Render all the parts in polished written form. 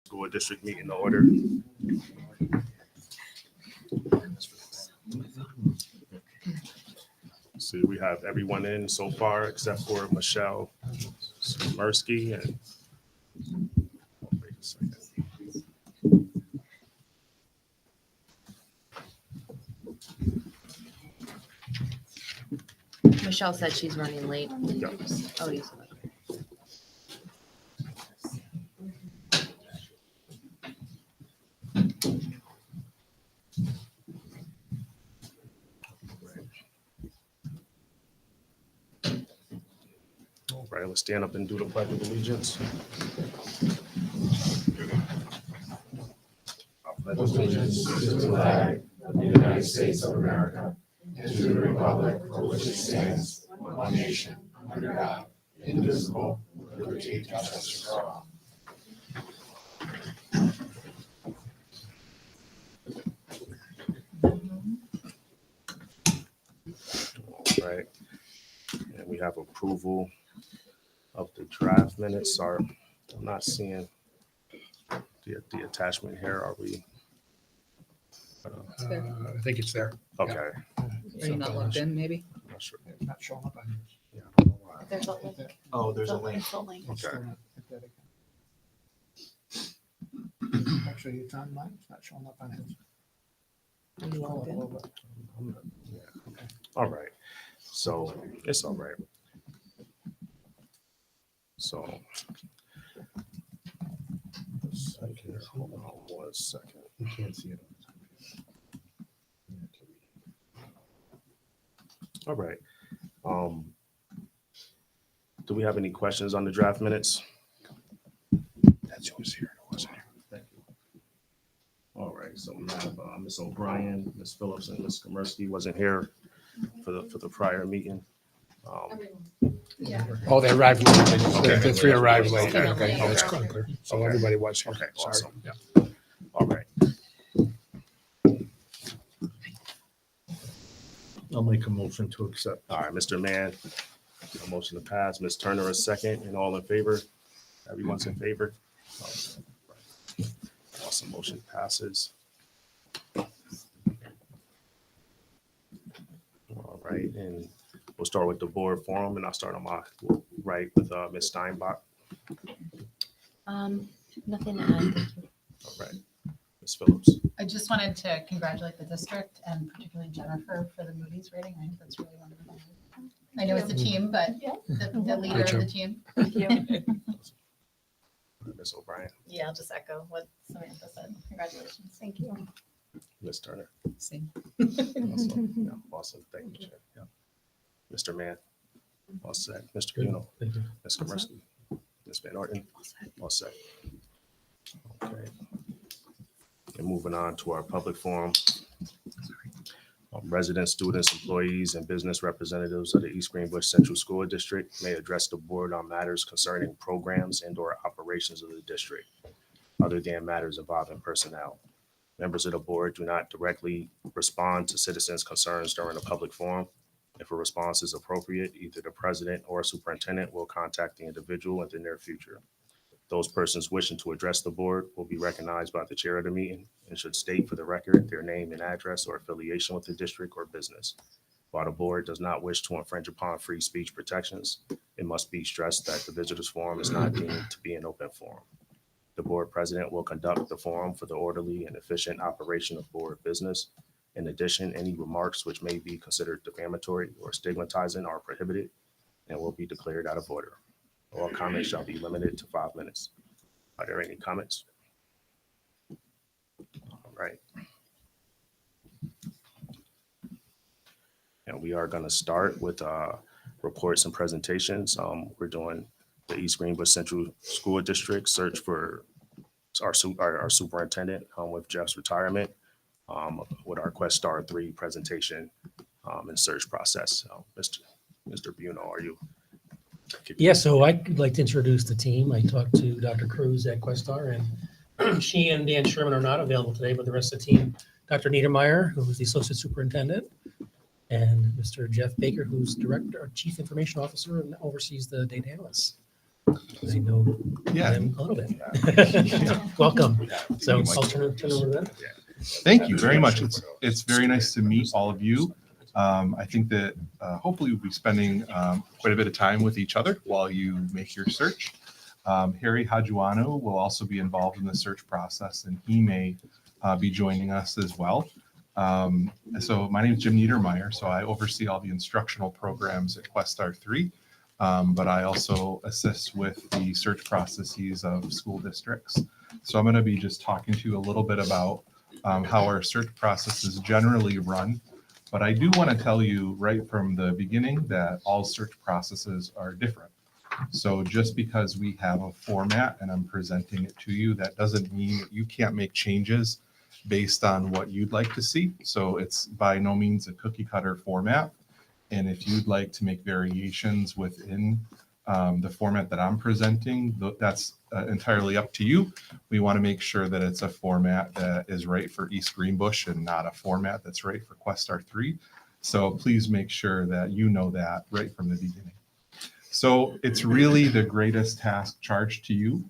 School District meeting to order. See, we have everyone in so far except for Michelle Smersky and wait a second. Michelle said she's running late. Yeah. Oh, you All right, let's stand up and do the Pledge of Allegiance. Allegiance to the flag of the United States of America and to the republic for which it stands, one nation, under God, indivisible, with liberty and justice for all. All right, and we have approval of the draft minutes. I'm not seeing the attachment here. Are we? I think it's there. Okay. Are you not logged in, maybe? I'm not sure. It's not showing up on yours. Yeah, I don't know why. There's a link. Oh, there's a link. Okay. Still not hit that again. Actually, it's on mine. It's not showing up on it. Are you logged in? Yeah. Okay. All right. So it's all right. So. Hold on 1 second. You can't see it. All right. Do we have any questions on the draft minutes? That's who was here. It wasn't here. Thank you. All right, so we have Ms. O'Brien, Ms. Phillips, and Ms. Komersky wasn't here for the prior meeting. Oh, they arrived late. Okay. The three arrived late. Okay. Okay, oh, it's clear. So Okay. everybody was here. Okay, Sorry. awesome. Yeah. All right. I'll make a motion to accept. All right, Mr. Mann, a motion to pass. Ms. Turner, a second, and all in favor? Everyone's in favor? Awesome, motion passes. All right, and we'll start with the board forum, and I'll start on my right with Ms. Steinbach. Nothing to add. Thank you. All right, Ms. Phillips. I just wanted to congratulate the district and particularly Jennifer for the Moody's rating. I think that's really wonderful. I know it's a team, but the leader of the team. Thank you. Ms. O'Brien, Yeah, I'll just echo what Samantha said. Congratulations. Thank you. Ms. Turner. Same. Awesome, yeah, awesome, thank you, Chair. Yeah. Mr. Mann, all set. Mr. Bruno, Thank you. Ms. Komersky, Ms. Van Orton, all set. Okay. And moving on to our public forum. Residents, students, employees, and business representatives of the East Greenbush Central School District may address the board on matters concerning programs and/or operations of the district, other than matters involving personnel. Members of the board do not directly respond to citizens' concerns during a public forum. If a response is appropriate, either the president or superintendent will contact the individual in the near future. Those persons wishing to address the board will be recognized by the chair of the meeting and should state for the record their name and address or affiliation with the district or business. While the board does not wish to infringe upon free speech protections, it must be stressed that the visitors forum is not deemed to be an open forum. The board president will conduct the forum for the orderly and efficient operation of board business. In addition, any remarks which may be considered defamatory or stigmatizing are prohibited and will be declared out of order. All comments shall be limited to 5 minutes. Are there any comments? All right. And we are going to start with reports and presentations. We're doing the East Greenbush Central School District search for our superintendent with Jeff's retirement with our Quest Star 3 presentation and search process. So, Mr. Buno, are you? Yeah, so I'd like to introduce the team. I talked to Dr. Cruz at Questar, and she and Dan Sherman are not available today, but the rest of the team, Dr. Niedermeyer, who is the associate superintendent, and Mr. Jeff Baker, who's director, chief information officer, and oversees the data analysts. I know Yeah, them a little bit. Welcome. So I'll turn it over to them. thank you very much. It's very nice to meet all of you. I think that hopefully we'll be spending quite a bit of time with each other while you make your search. Harry Hajuano will also be involved in the search process, and he may be joining us as well. So my name is Jim Niedermeyer, so I oversee all the instructional programs at Questar 3, but I also assist with the search processes of school districts. So I'm going to be just talking to you a little bit about how our search processes generally run. But I do want to tell you right from the beginning that all search processes are different. So just because we have a format and I'm presenting it to you, that doesn't mean that you can't make changes based on what you'd like to see. So it's by no means a cookie cutter format. And if you'd like to make variations within the format that I'm presenting, that's entirely up to you. We want to make sure that it's a format that is right for East Greenbush and not a format that's right for Questar 3. So please make sure that you know that right from the beginning. So it's really the greatest task charged to you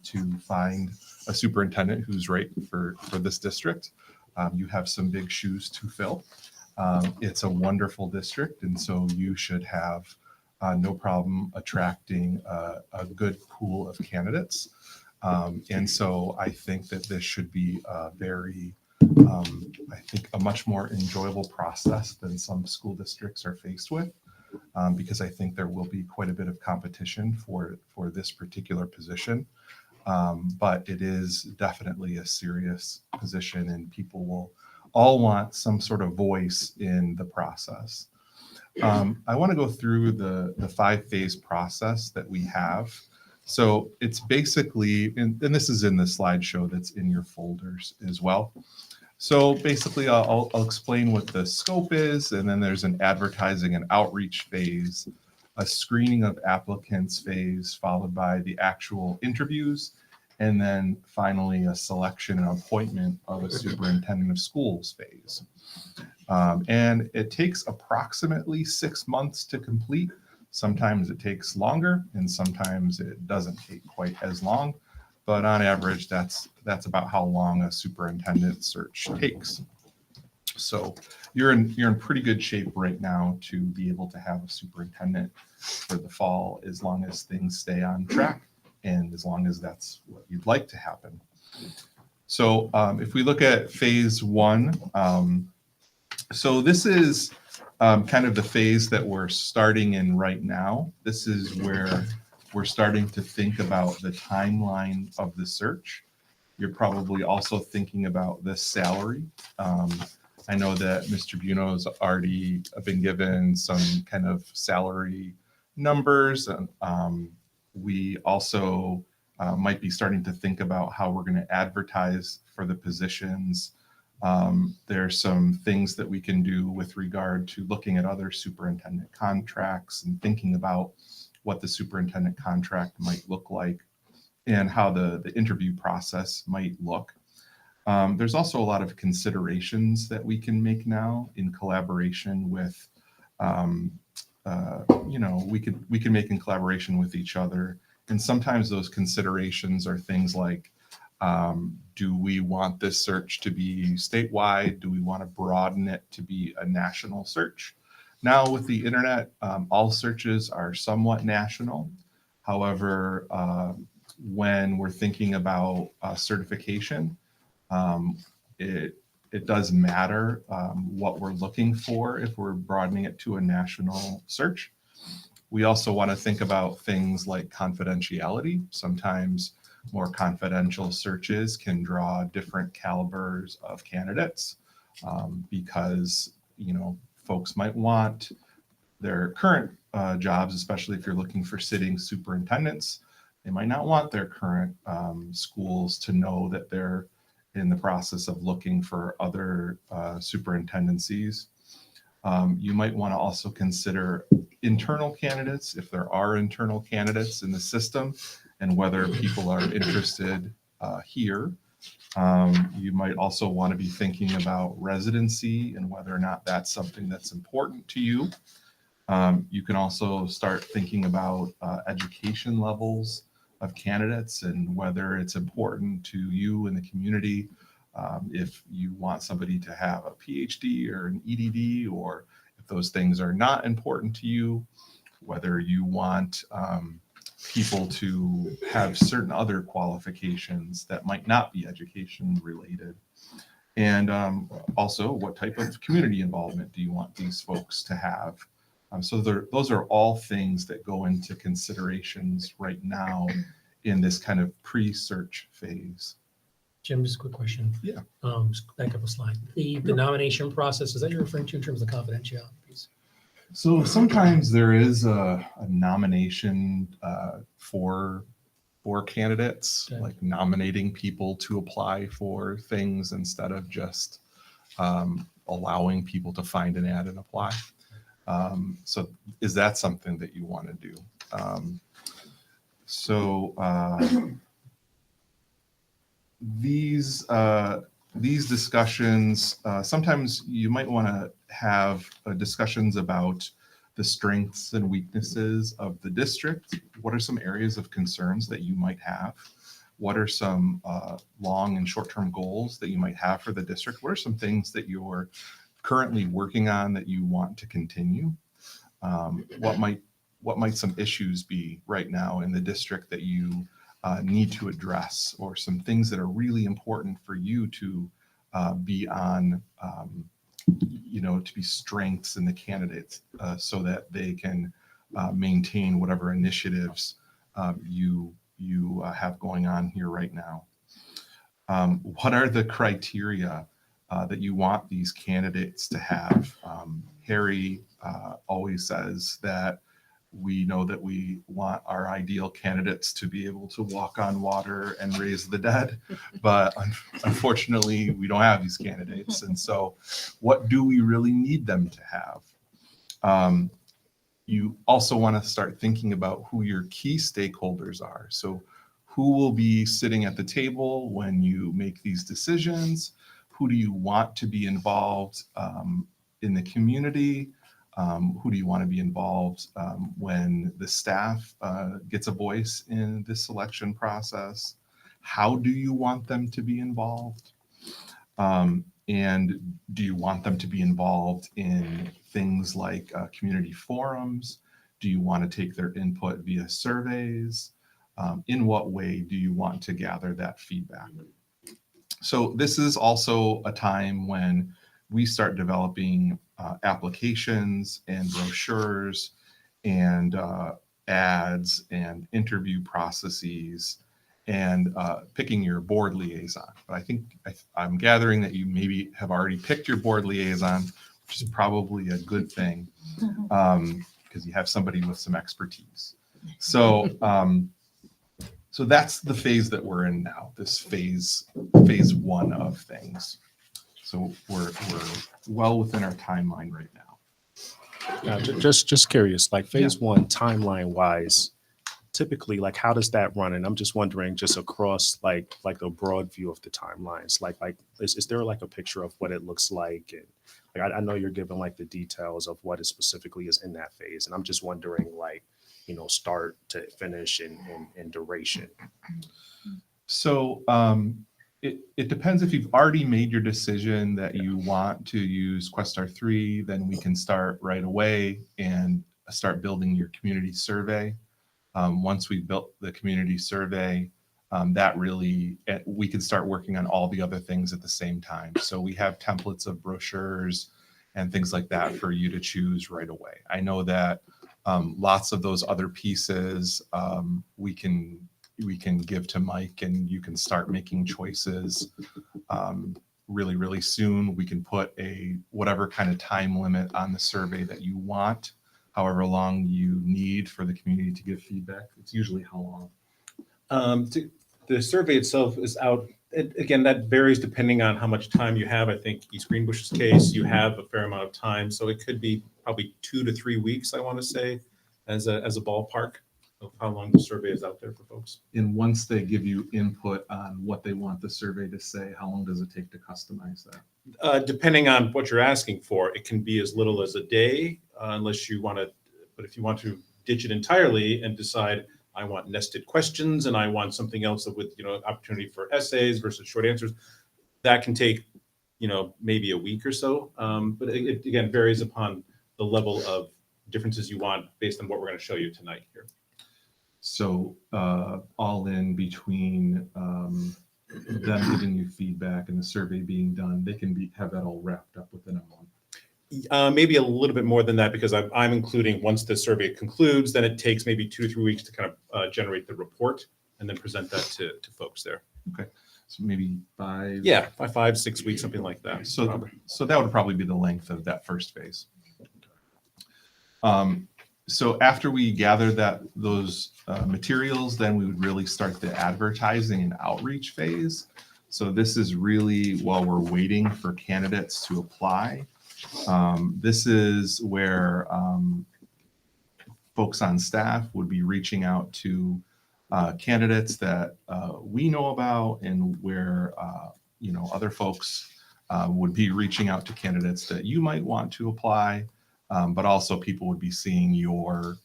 to find a superintendent who's right for this district. You have some big shoes to fill. It's a wonderful district, and so you should have no problem attracting a good pool of candidates. And so I think that this should be a very, I think, a much more enjoyable process than some school districts are faced with, because I think there will be quite a bit of competition for this particular position. But it is definitely a serious position, and people will all want some sort of voice in the process. I want to go through the 5-phase process that we have. So it's basically, and this is in the slideshow that's in your folders as well. So basically, I'll explain what the scope is, and then there's an advertising and outreach phase, a screening of applicants phase, followed by the actual interviews, and then finally a selection and appointment of a superintendent of schools phase. And it takes approximately 6 months to complete. Sometimes it takes longer, and sometimes it doesn't take quite as long. But on average, that's about how long a superintendent search takes. So you're in pretty good shape right now to be able to have a superintendent for the fall, as long as things stay on track and as long as that's what you'd like to happen. So if we look at phase 1, so this is kind of the phase that we're starting in right now. This is where we're starting to think about the timeline of the search. You're probably also thinking about the salary. I know that Mr. Buno's already been given some kind of salary numbers. We also might be starting to think about how we're going to advertise for the positions. There's some things that we can do with regard to looking at other superintendent contracts and thinking about what the superintendent contract might look like and how the interview process might look. There's also a lot of considerations that we can make now in collaboration with, we can make in collaboration with each other. And sometimes those considerations are things like, do we want this search to be statewide? Do we want to broaden it to be a national search? Now with the internet, all searches are somewhat national. However, when we're thinking about certification, it does matter what we're looking for if we're broadening it to a national search. We also want to think about things like confidentiality. Sometimes more confidential searches can draw different calibers of candidates because, folks might want their current jobs, especially if you're looking for sitting superintendents. They might not want their current schools to know that they're in the process of looking for other superintendencies. You might want to also consider internal candidates, if there are internal candidates in the system, and whether people are interested here. You might also want to be thinking about residency and whether or not that's something that's important to you. You can also start thinking about education levels of candidates and whether it's important to you and the community. If you want somebody to have a PhD or an EDD, or if those things are not important to you, whether you want people to have certain other qualifications that might not be education related. And also, what type of community involvement do you want these folks to have? So those are all things that go into considerations right now in this kind of pre-search phase. Jim, just a quick question. Yeah. Just back up a slide. The nomination process, is that you're referring to in terms of confidentiality piece? So sometimes there is a nomination for candidates, Okay. like nominating people to apply for things instead of just allowing people to find an ad and apply. So is that something that you want to do? These discussions, sometimes you might want to have discussions about the strengths and weaknesses of the district. What are some areas of concerns that you might have? What are some long and short-term goals that you might have for the district? What are some things that you're currently working on that you want to continue? What might some issues be right now in the district that you need to address, or some things that are really important for you to be on, to be strengths in the candidates so that they can maintain whatever initiatives you have going on here right now. What are the criteria that you want these candidates to have? Harry always says that we know that we want our ideal candidates to be able to walk on water and raise the dead, but unfortunately we don't have these candidates. And so what do we really need them to have? You also want to start thinking about who your key stakeholders are. So who will be sitting at the table when you make these decisions? Who do you want to be involved in the community? Who do you want to be involved when the staff gets a voice in this selection process? How do you want them to be involved? And do you want them to be involved in things like community forums? Do you want to take their input via surveys? In what way do you want to gather that feedback? So this is also a time when we start developing applications and brochures and ads and interview processes and picking your board liaison. But I think I'm gathering that you maybe have already picked your board liaison, which is probably a good thing because you have somebody with some expertise. So so that's the phase that we're in now, this phase one of things. So we're well within our timeline right now. Now, just curious, like phase one timeline wise, typically, like how does that run? And I'm just wondering, just across like a broad view of the timelines, like is there like a picture of what it looks like? And like I know you're given like the details of what it specifically is in that phase, and I'm just wondering, like, start to finish and duration. So it depends. If you've already made your decision that you want to use Questar 3, then we can start right away and start building your community survey. Once we've built the community survey, we can start working on all the other things at the same time. So we have templates of brochures and things like that for you to choose right away. I know that lots of those other pieces we can give to Mike, and you can start making choices really, really soon. We can put whatever kind of time limit on the survey that you want, however long you need for the community to give feedback. It's usually how long? The survey itself is out. Again, that varies depending on how much time you have. I think East Greenbush's case, you have a fair amount of time. So it could be probably 2 to 3 weeks, I want to say, as a ballpark of how long the survey is out there for folks. And once they give you input on what they want the survey to say, how long does it take to customize that? Depending on what you're asking for, it can be as little as a day unless you want to, but if you want to ditch it entirely and decide, I want nested questions and I want something else with, opportunity for essays versus short answers, that can take, maybe a week or so. But it again varies upon the level of differences you want based on what we're going to show you tonight here. So all in between them giving you feedback and the survey being done, they can have that all wrapped up within a month. Maybe a little bit more than that, because I'm including, once the survey concludes, then it takes maybe 2 to 3 weeks to kind of generate the report and then present that to folks there. So maybe 5. Yeah, 5, 6 weeks, something like that. So that would probably be the length of that first phase. So after we gather those materials, then we would really start the advertising and outreach phase. So this is really while we're waiting for candidates to apply. This is where folks on staff would be reaching out to candidates that we know about, and where other folks would be reaching out to candidates that you might want to apply. But also people would be seeing your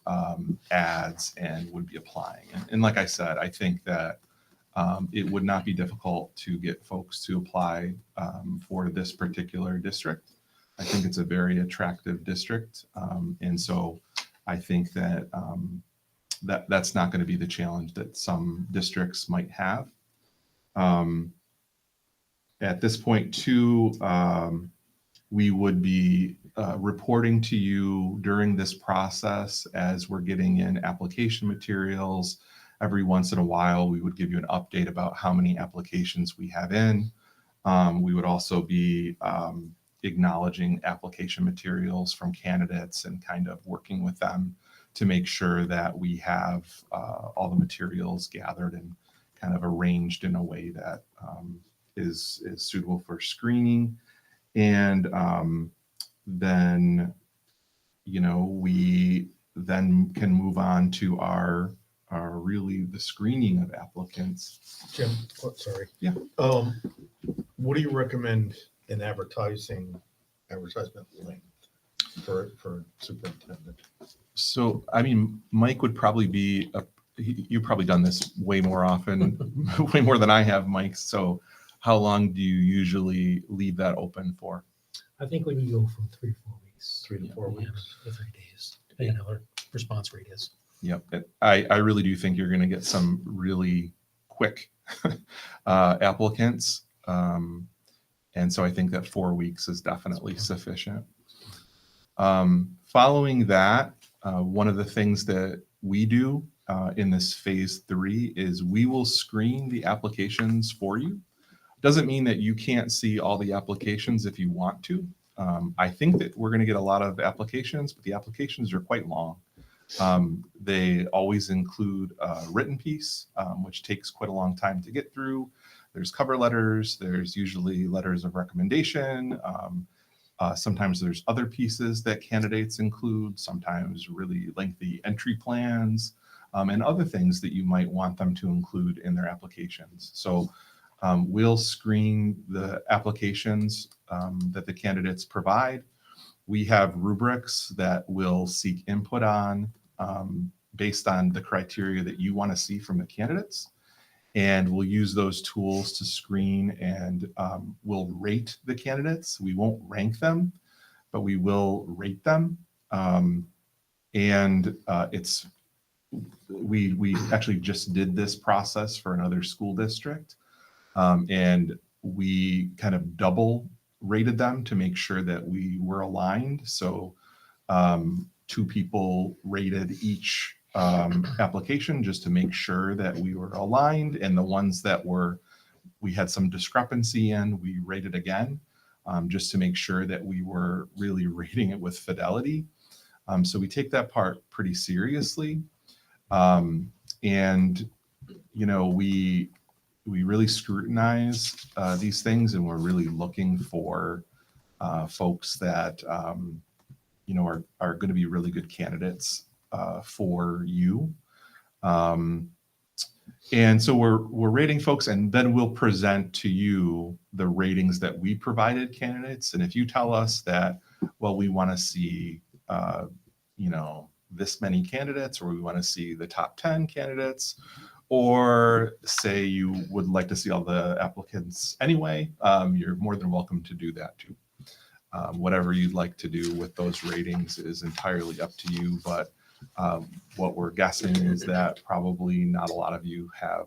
ads and would be applying. And like I said, I think that it would not be difficult to get folks to apply for this particular district. I think it's a very attractive district. And so I think that that's not going to be the challenge that some districts might have. At this point too, we would be reporting to you during this process as we're getting in application materials. Every once in a while, we would give you an update about how many applications we have in. We would also be acknowledging application materials from candidates and kind of working with them to make sure that we have all the materials gathered and kind of arranged in a way that is suitable for screening. And then, we then can move on to our really the screening of applicants. Jim, sorry. Yeah. What do you recommend in advertisement length for superintendent? So, I mean, Mike would probably be, you've probably done this way more often, way more than I have, Mike. So how long do you usually leave that open for? I think we would go from 3 to 4 weeks. 3 to 4 weeks. To 3 days, depending on how our response rate is. Yep. I really do think you're going to get some really quick applicants. And so I think that 4 weeks is definitely sufficient. Following that, one of the things that we do in this phase 3 is we will screen the applications for you. Doesn't mean that you can't see all the applications if you want to. I think that we're going to get a lot of applications, but the applications are quite long. They always include a written piece, which takes quite a long time to get through. There's cover letters. There's usually letters of recommendation. Sometimes there's other pieces that candidates include, sometimes really lengthy entry plans, and other things that you might want them to include in their applications. So we'll screen the applications that the candidates provide. We have rubrics that we'll seek input on based on the criteria that you want to see from the candidates. And we'll use those tools to screen, and we'll rate the candidates. We won't rank them, but we will rate them. We actually just did this process for another school district. And we kind of double rated them to make sure that we were aligned. So 2 people rated each application just to make sure that we were aligned, and the ones that we had some discrepancy in, we rated again, just to make sure that we were really rating it with fidelity. So we take that part pretty seriously. And we really scrutinize these things, and we're really looking for folks that are going to be really good candidates for you. And so we're rating folks, and then we'll present to you the ratings that we provided candidates. And if you tell us that, well, we want to see this many candidates, or we want to see the top 10 candidates, or say you would like to see all the applicants anyway, you're more than welcome to do that too. Whatever you'd like to do with those ratings is entirely up to you, but what we're guessing is that probably not a lot of you have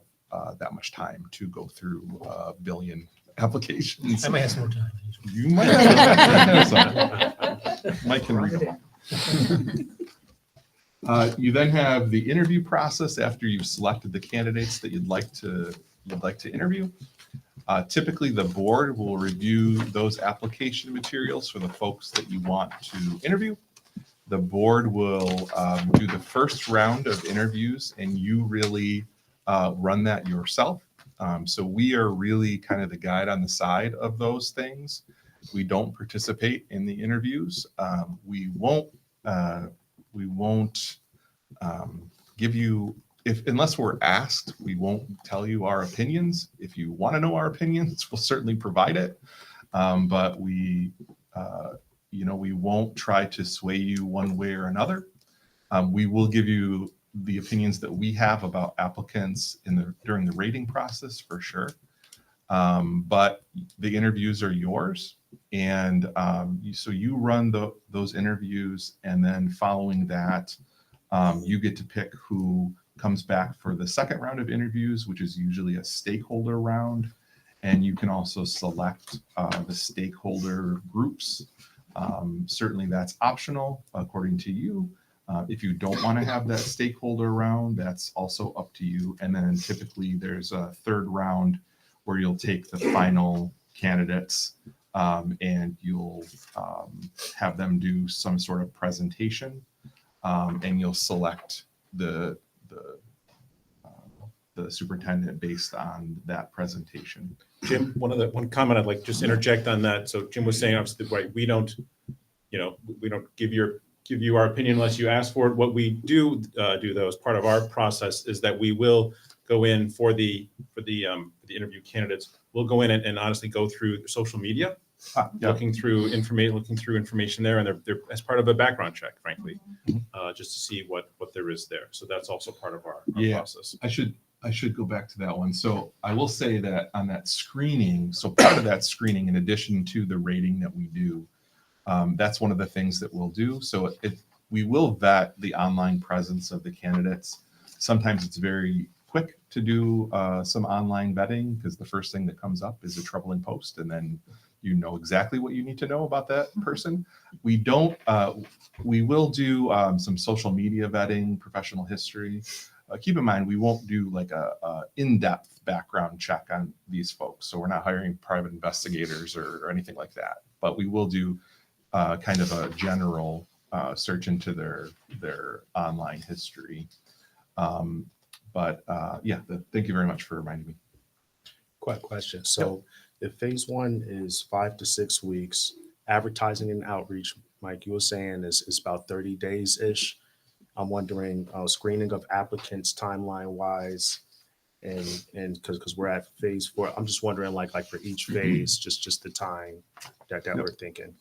that much time to go through a billion applications. I might have some more time. You might have some. Mike can read them. You then have the interview process after you've selected the candidates that you'd like to interview. Typically, the board will review those application materials for the folks that you want to interview. The board will do the first round of interviews, and you really run that yourself. So we are really kind of the guide on the side of those things. We don't participate in the interviews. We won't give you, unless we're asked, we won't tell you our opinions. If you want to know our opinions, we'll certainly provide it. But we won't try to sway you one way or another. We will give you the opinions that we have about applicants during the rating process for sure. But the interviews are yours. And so you run those interviews, and then following that, you get to pick who comes back for the second round of interviews, which is usually a stakeholder round. And you can also select the stakeholder groups. Certainly that's optional according to you. If you don't want to have that stakeholder round, that's also up to you. And then typically there's a third round where you'll take the final candidates and you'll have them do some sort of presentation, and you'll select the superintendent based on that presentation. Jim, one comment I'd like to just interject on that. So Jim was saying, obviously, right, we don't give you our opinion unless you ask for it. What we do though, as part of our process, is that we will go in for the interview candidates. We'll go in and honestly go through social media, looking through information there, and they're as part of a background check, frankly, just to see what there is there. So that's also part of our process. I should go back to that one. So I will say that on that screening, so part of that screening, in addition to the rating that we do, that's one of the things that we'll do. So we will vet the online presence of the candidates. Sometimes it's very quick to do some online vetting because the first thing that comes up is a troubling post, and then you know exactly what you need to know about that person. We will do some social media vetting, professional history. Keep in mind, we won't do like a in-depth background check on these folks. So we're not hiring private investigators or anything like that, but we will do kind of a general search into their online history. Thank you very much for reminding me. Quick question. So if phase one is 5 to 6 weeks, advertising and outreach, Mike, you were saying is about 30 days-ish. I'm wondering screening of applicants timeline wise, and because we're at phase 4, I'm just wondering like for each phase, just the time that we're thinking.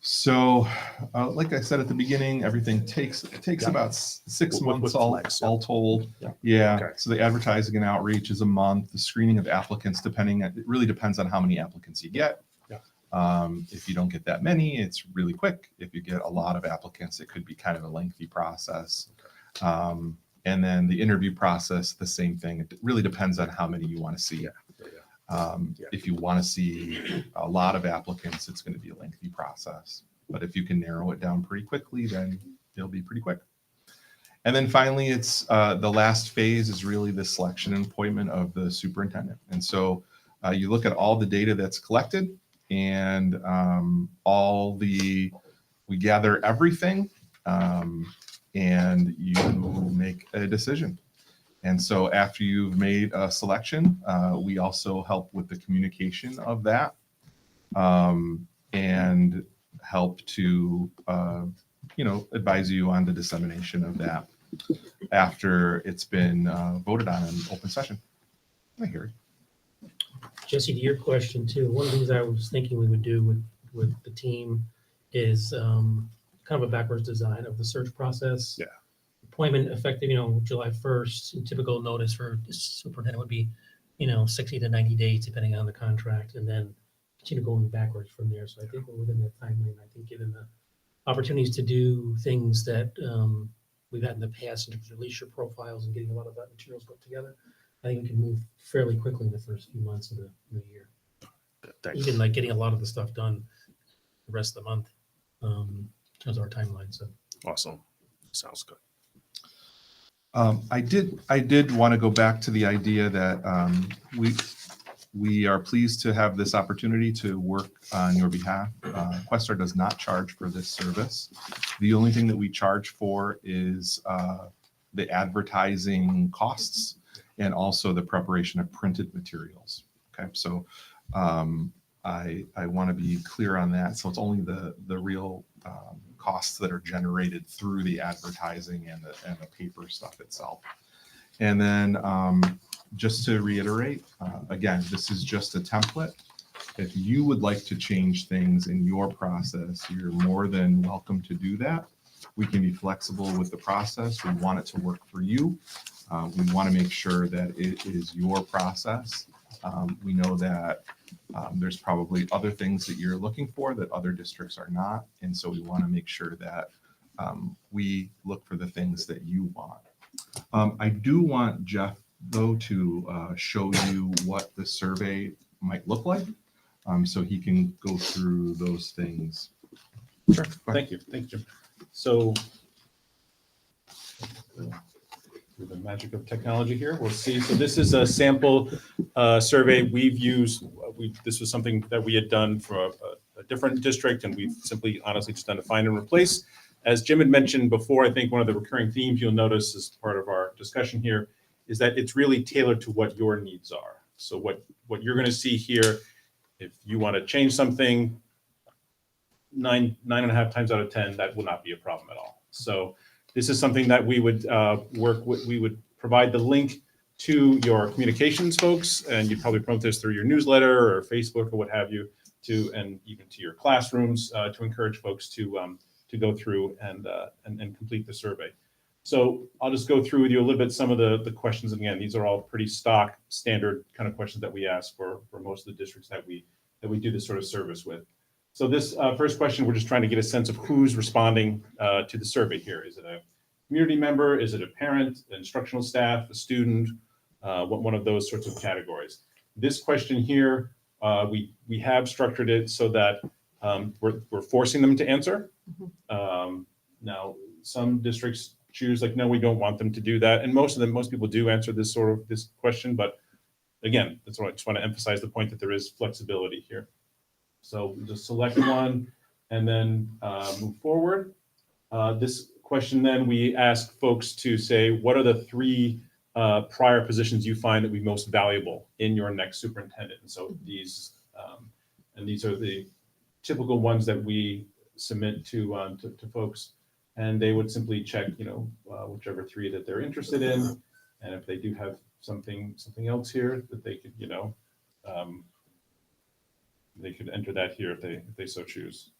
So, like I said at the beginning, everything takes about 6 months With all flex, yeah. all told. Yeah. Yeah. Okay. So the advertising and outreach is a month. The screening of applicants, it really depends on how many applicants you get. Yeah. If you don't get that many, it's really quick. If you get a lot of applicants, it could be kind of a lengthy process. And then the interview process, the same thing. It really depends on how many you want to see. If you want to see a lot of applicants, it's going to be a lengthy process. But if you can narrow it down pretty quickly, then it'll be pretty quick. And then finally, it's the last phase is really the selection and appointment of the superintendent. And so you look at all the data that's collected, and we gather everything, and you make a decision. And so after you've made a selection, we also help with the communication of that, and help to, advise you on the dissemination of that after it's been voted on in open session. I hear you. Jesse, to your question too, one of the things I was thinking we would do with the team is kind of a backwards design of the search process. Yeah. Appointment effective, July 1st. Typical notice for superintendent would be, 60 to 90 days, depending on the contract, and then continue going backwards from there. So I think we're within that timeline. I think given the opportunities to do things that we've had in the past in terms of leadership profiles and getting a lot of that materials put together, I think we can move fairly quickly in the first few months of the new year. Thanks. Even like getting a lot of the stuff done the rest of the month, in terms of our timeline. So Awesome. Sounds good. I did want to go back to the idea that we are pleased to have this opportunity to work on your behalf. Questar does not charge for this service. The only thing that we charge for is the advertising costs and also the preparation of printed materials. Okay, so I want to be clear on that. So it's only the real costs that are generated through the advertising and the paper stuff itself. And then just to reiterate, again, this is just a template. If you would like to change things in your process, you're more than welcome to do that. We can be flexible with the process. We want it to work for you. We want to make sure that it is your process. We know that there's probably other things that you're looking for that other districts are not. And so we want to make sure that we look for the things that you want. I do want Jeff, though, to show you what the survey might look like, so he can go through those things. Sure. Thank you. Thank you, Jim. So through the magic of technology here, we'll see. So this is a sample survey we've used. This was something that we had done for a different district, and we've simply honestly just done a find and replace. As Jim had mentioned before, I think one of the recurring themes you'll notice as part of our discussion here is that it's really tailored to what your needs are. So what you're going to see here, if you want to change something, 9.5 times out of 10, that will not be a problem at all. So this is something that we would work with. We would provide the link to your communications folks, and you'd probably promote this through your newsletter or Facebook or what have you, and even to your classrooms to encourage folks to go through and complete the survey. So I'll just go through with you a little bit some of the questions. And again, these are all pretty stock standard kind of questions that we ask for most of the districts that we do this sort of service with. So this first question, we're just trying to get a sense of who's responding to the survey here. Is it a community member? Is it a parent, instructional staff, a student? One of those sorts of categories. This question here, we have structured it so that we're forcing them to answer. Now, some districts choose like, no, we don't want them to do that. And most people do answer this question. But again, that's what I just want to emphasize the point that there is flexibility here. So just select one and then move forward. This question, then we ask folks to say, what are the 3 prior positions you find that would be most valuable in your next superintendent? And so these are the typical ones that we submit to folks, and they would simply check, whichever 3 that they're interested in, and if they do have something else here that they could, they could enter that here if they so choose.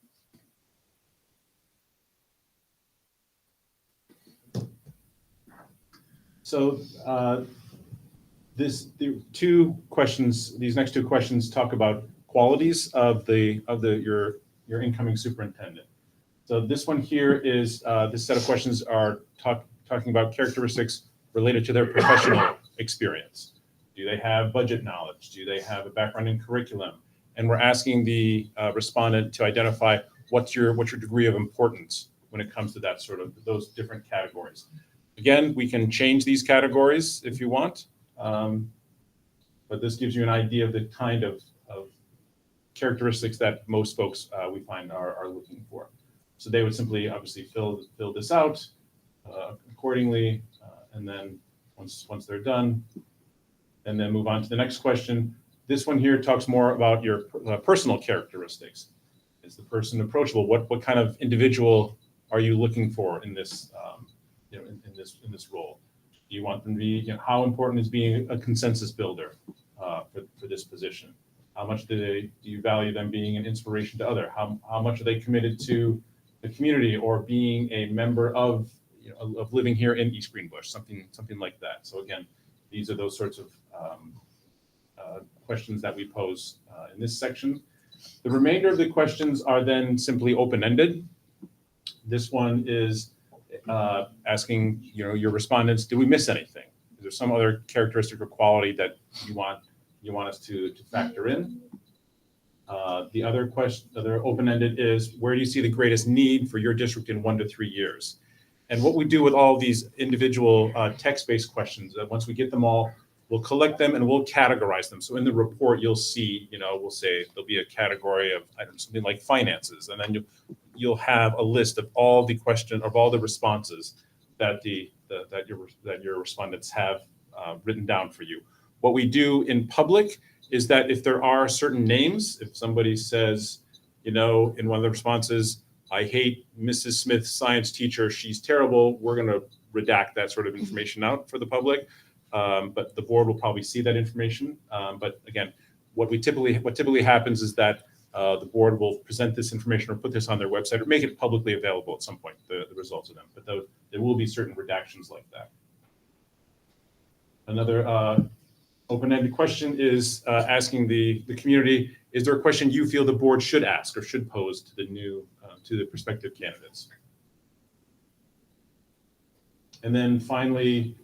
So these next 2 questions talk about qualities of your incoming superintendent. So this one here is this set of questions are talking about characteristics related to their professional experience. Do they have budget knowledge? Do they have a background in curriculum? And we're asking the respondent to identify what's your degree of importance when it comes to that those different categories. Again, we can change these categories if you want, but this gives you an idea of the kind of characteristics that most folks we find are looking for. So they would simply obviously fill this out accordingly, and then once they're done, and then move on to the next question. This one here talks more about your personal characteristics. Is the person approachable? What kind of individual are you looking for in this in this role? Do you want them to be? How important is being a consensus builder for this position? How much do you value them being an inspiration to others? How much are they committed to the community or being a member of, of living here in East Greenbush, something like that. So again, these are those sorts of questions that we pose in this section. The remainder of the questions are then simply open-ended. This one is asking, your respondents, did we miss anything? Is there some other characteristic or quality that you want us to factor in? The other open-ended is, where do you see the greatest need for your district in 1 to 3 years? And what we do with all these individual text-based questions, that once we get them all, we'll collect them and we'll categorize them. So in the report, you'll see, we'll say there'll be a category of something like finances, and then you'll have a list of all the responses that your respondents have written down for you. What we do in public is that if there are certain names, if somebody says, in one of the responses, I hate Mrs. Smith's science teacher, she's terrible, we're going to redact that sort of information out for the public. But the board will probably see that information. But again, what typically happens is that the board will present this information or put this on their website or make it publicly available at some point, the results of them. But there will be certain redactions like that. Another open-ended question is asking the community, is there a question you feel the board should ask or should pose to the prospective candidates? And then finally,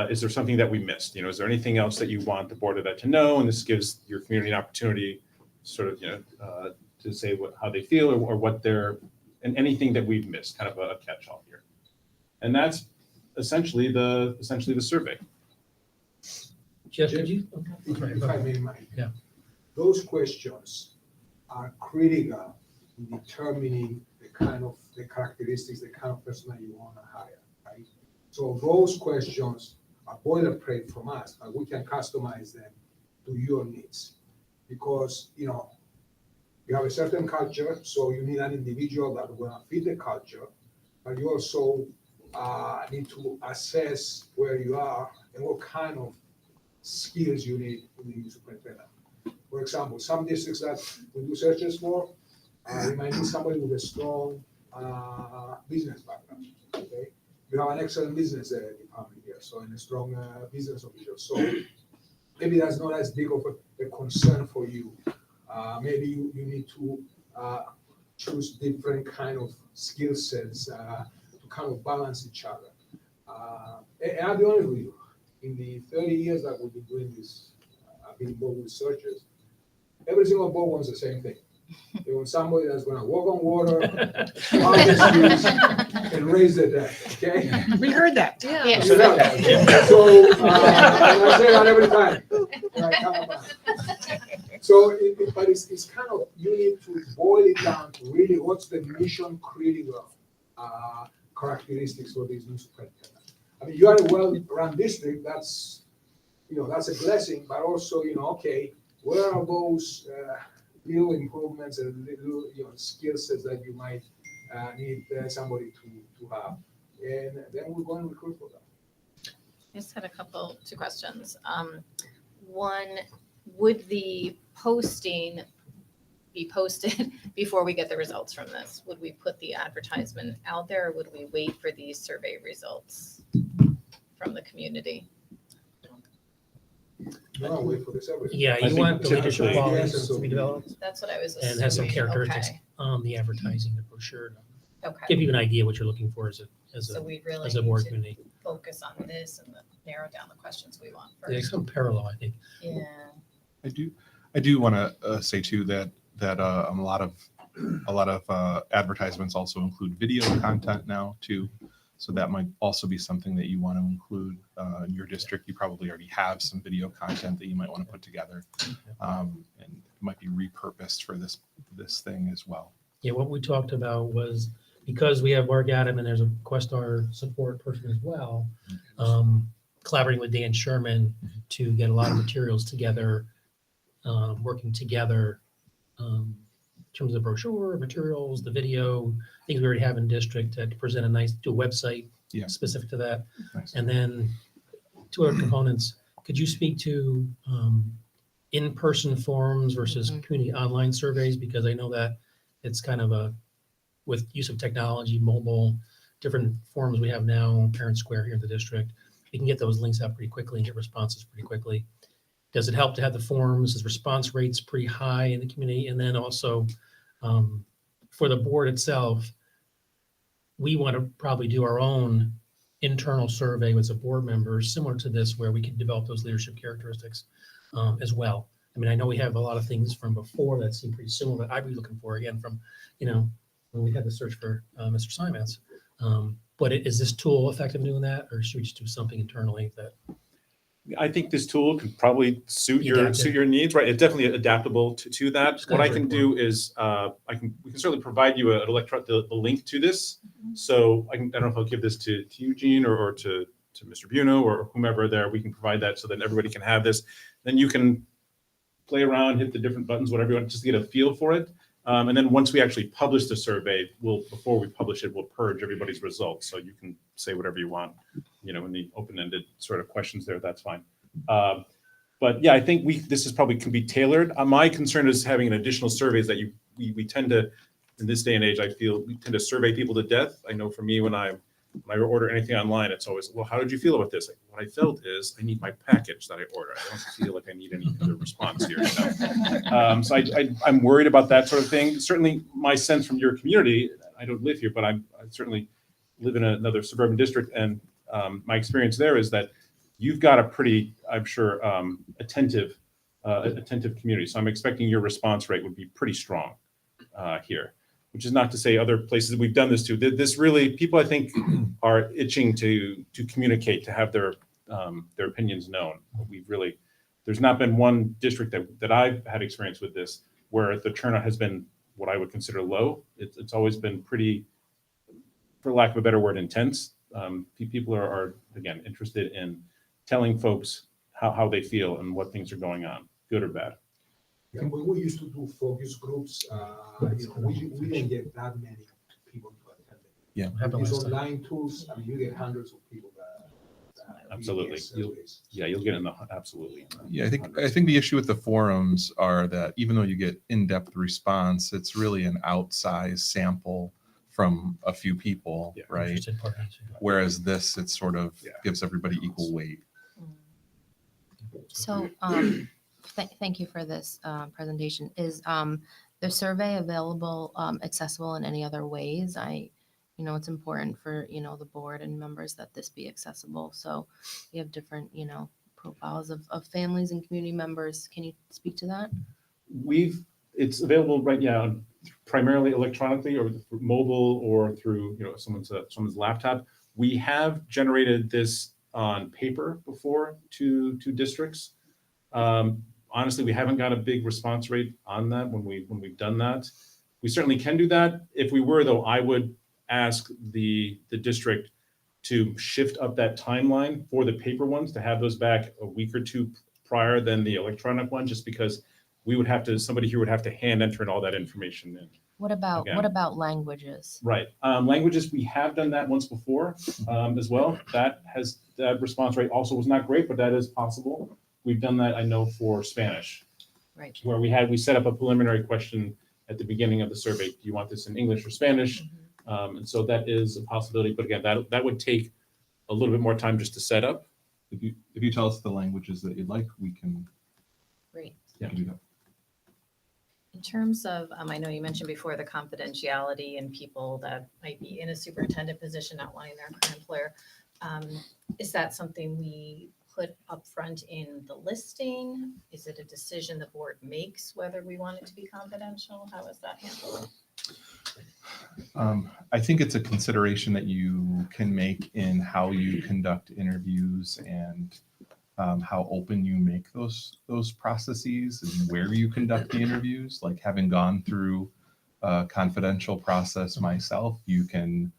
is there something that we missed? Is there anything else that you want the board of ed to know? And this gives your community an opportunity sort of, to say how they feel or what and anything that we've missed, kind of a catch-all here. And that's essentially the survey. Jeff, could you? If I may, Mike. Yeah. Those questions are critical in determining the characteristics, the kind of person that you want to hire, right? So those questions are boilerplate from us, but we can customize them to your needs. Because, you have a certain culture, so you need an individual that will fit the culture, but you also need to assess where you are and what kind of skills you need in the new superintendent. For example, some districts that we do searches for, you might need somebody with a strong business background, okay? You have an excellent business department here, so and a strong business official. So maybe that's not as big of a concern for you. Maybe you need to choose different kind of skill sets to kind of balance each other. And I'll be honest with you, in the 30 years that we've been doing this, I've been involved with searches, every single board wants the same thing. They want somebody that's going to walk on water, plow the streets, and raise the dead, okay? We heard that. Yeah. You know that. So, and I say that every time. when I come about. So, but it's kind of, you need to boil it down to really what's the mission critical characteristics for this new superintendent. I mean, you are a well-run district, that's a blessing, but also, okay, where are those little improvements and little, skill sets that you might need somebody to have? And then we're going to recruit for that. I just had two questions. One, would the posting be posted before we get the results from this? Would we put the advertisement out there, or would we wait for these survey results from the community? No, wait for the survey. Yeah, I you think want the leadership typically- qualities to be developed That's what I was and has some assuming. characteristics Okay. on the advertising, the brochure. Okay, Give you an idea what you're looking for as so a we really as a need board to community. focus on this and narrow down the questions we want There's first. some parallel, I think. Yeah. I do want to say too that a lot of advertisements also include video content now too. So that might also be something that you want to include in your district. You probably already have some video content that you might want to put together, and it might be repurposed for this thing as well. Yeah, what we talked about was, because we have Mark Adam and there's a Questar support person as well, collaborating with Dan Sherman to get a lot of materials together, working together in terms of brochure, materials, the video, things we already have in district to present do a website Yeah. specific to that. Nice. And then two other components. Could you speak to in-person forums versus community online surveys? Because I know that it's kind of with use of technology, mobile, different forms we have now, Parent Square here in the district, we can get those links out pretty quickly and get responses pretty quickly. Does it help to have the forms? Is response rates pretty high in the community? And then also for the board itself, we want to probably do our own internal survey with the board members, similar to this, where we can develop those leadership characteristics as well. I mean, I know we have a lot of things from before that seem pretty similar that I'd be looking for again from, when we had the search for Mr. Simons. But is this tool effective in doing that, or should we just do something internally that? I think this tool can probably suit Adaptive. your needs, right? It's definitely adaptable to that. Just What I kinda can straightforward. do is we can certainly provide you the link to this. So I don't know if I'll give this to Eugene or to Mr. Buno or whomever there. We can provide that so that everybody can have this. Then you can play around, hit the different buttons, whatever you want, just to get a feel for it. And then once we actually publish the survey, before we publish it, we'll purge everybody's results. So you can say whatever you want, in the open-ended sort of questions there, that's fine. But yeah, I think this is probably can be tailored. My concern is having an additional surveys that we tend to, in this day and age, I feel we tend to survey people to death. I know for me, when I order anything online, it's always, well, how did you feel about this? Like, what I felt is I need my package that I ordered. I don't feel like I need any other response here. So I'm worried about that sort of thing. Certainly my sense from your community, I don't live here, but I certainly live in another suburban district. And my experience there is that you've got a pretty, I'm sure, attentive community. So I'm expecting your response rate would be pretty strong here. Which is not to say other places we've done this to. This really, people I think are itching to communicate, to have their opinions known. There's not been one district that I've had experience with this where the turnout has been what I would consider low. It's always been pretty, for lack of a better word, intense. People are again interested in telling folks how they feel and what things are going on, good or bad. Yeah, when we used to do focus groups, we didn't get that many people to attend it. Yeah. Happened These last time. online tools, I mean, you get hundreds of people that Absolutely. get surveys. You'll get absolutely. Yeah, I think the issue with the forums are that even though you get in-depth response, it's really an outsized sample from a few people, Yeah. right? Interested parties. Whereas this, it sort of Yeah. gives everybody equal weight. So, thank you for this presentation. Is the survey available, accessible in any other ways? It's important for, the board and members that this be accessible. So you have different, profiles of families and community members. Can you speak to that? It's available right now, primarily electronically or through mobile or through, someone's laptop. We have generated this on paper before to districts. Honestly, we haven't got a big response rate on that when we've done that. We certainly can do that. If we were, though, I would ask the district to shift up that timeline for the paper ones, to have those back a week or two prior than the electronic one, just because somebody here would have to hand enter all that information in. What Again. about languages? Right. Languages, we have done that once before as well. That response rate also was not great, but that is possible. We've done that, I know, for Spanish, Right. where we set up a preliminary question at the beginning of the survey. Do you want this in English or Spanish? And so that is a possibility. But again, that would take a little bit more time just to set up. If you tell us the languages that you'd like, we can Great. do that. In terms of, I know you mentioned before the confidentiality and people that might be in a superintendent position not wanting their current employer. Is that something we put up front in the listing? Is it a decision the board makes whether we want it to be confidential? How is that handled? I think it's a consideration that you can make in how you conduct interviews and how open you make those processes and where you conduct the interviews. Like, having gone through a confidential process myself, you can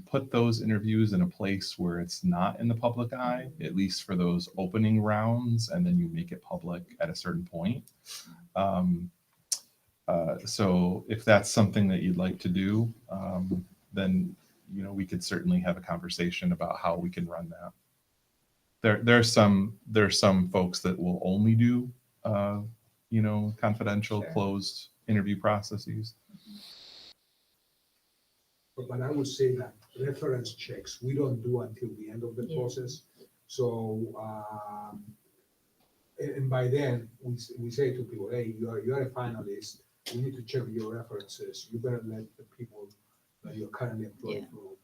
put those interviews in a place where it's not in the public eye, at least for those opening rounds, and then you make it public at a certain point. So if that's something that you'd like to do, then we could certainly have a conversation about how we can run that. There's some folks that will only do confidential, Sure. closed interview processes. but I would say that reference checks, we don't do until the end of the Yeah. process. So, and by then, we say to people, hey, you're a finalist, you need to check your references, you better let the people that you're currently employed know.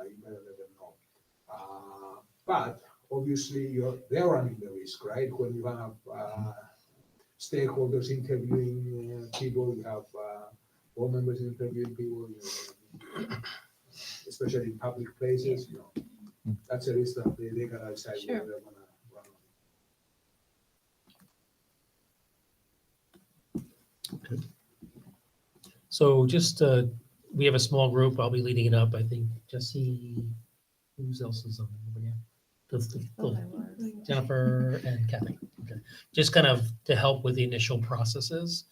You better let them know. But obviously, they're running the risk, right? When you have stakeholders interviewing people, you have board members interviewing people, especially in public places, that's a risk that they gotta decide Sure. whether they're gonna run. So just, we have a small group. I'll be leading it up. I think Jesse, who else is on it again? Jennifer and Kathy. Okay. Just kind of to help with the initial processes,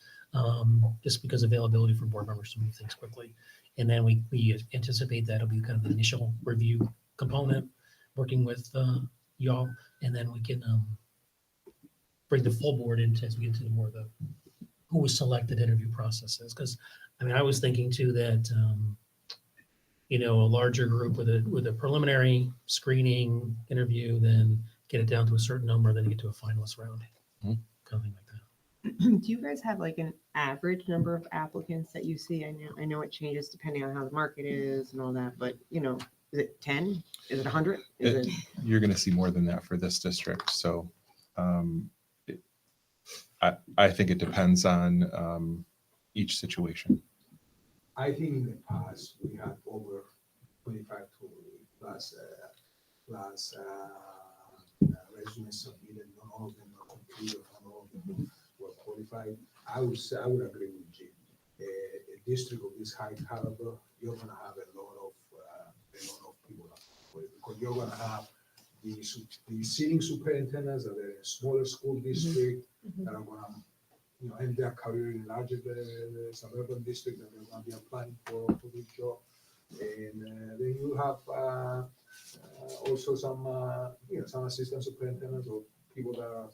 just because availability for board members to move things quickly. And then we anticipate that'll be kind of the initial review component, working with y'all, and then we can bring the full board into as we get into the more of the who was selected interview processes. Because I mean, I was thinking too that a larger group with a preliminary screening interview, then get it down to a certain number, then you get to a finalist round, Mhm. kind of thing like that. Do you guys have like an average number of applicants that you see? I know it changes depending on how the market is and all that, but is it 10? Is it 100? Is it? You're going to see more than that for this district. So I think it depends on each situation. I think in the past, we had over 25 to plus resumes submitted, not all of them were completed, not all of them were qualified. I would agree with Jim. A district of this high caliber, you're gonna have a lot of people because you're gonna have the sitting superintendents that are in a smaller school district that are gonna end their career in larger suburban district that they're gonna be applying for this job. And then you have also some assistant superintendents or people that are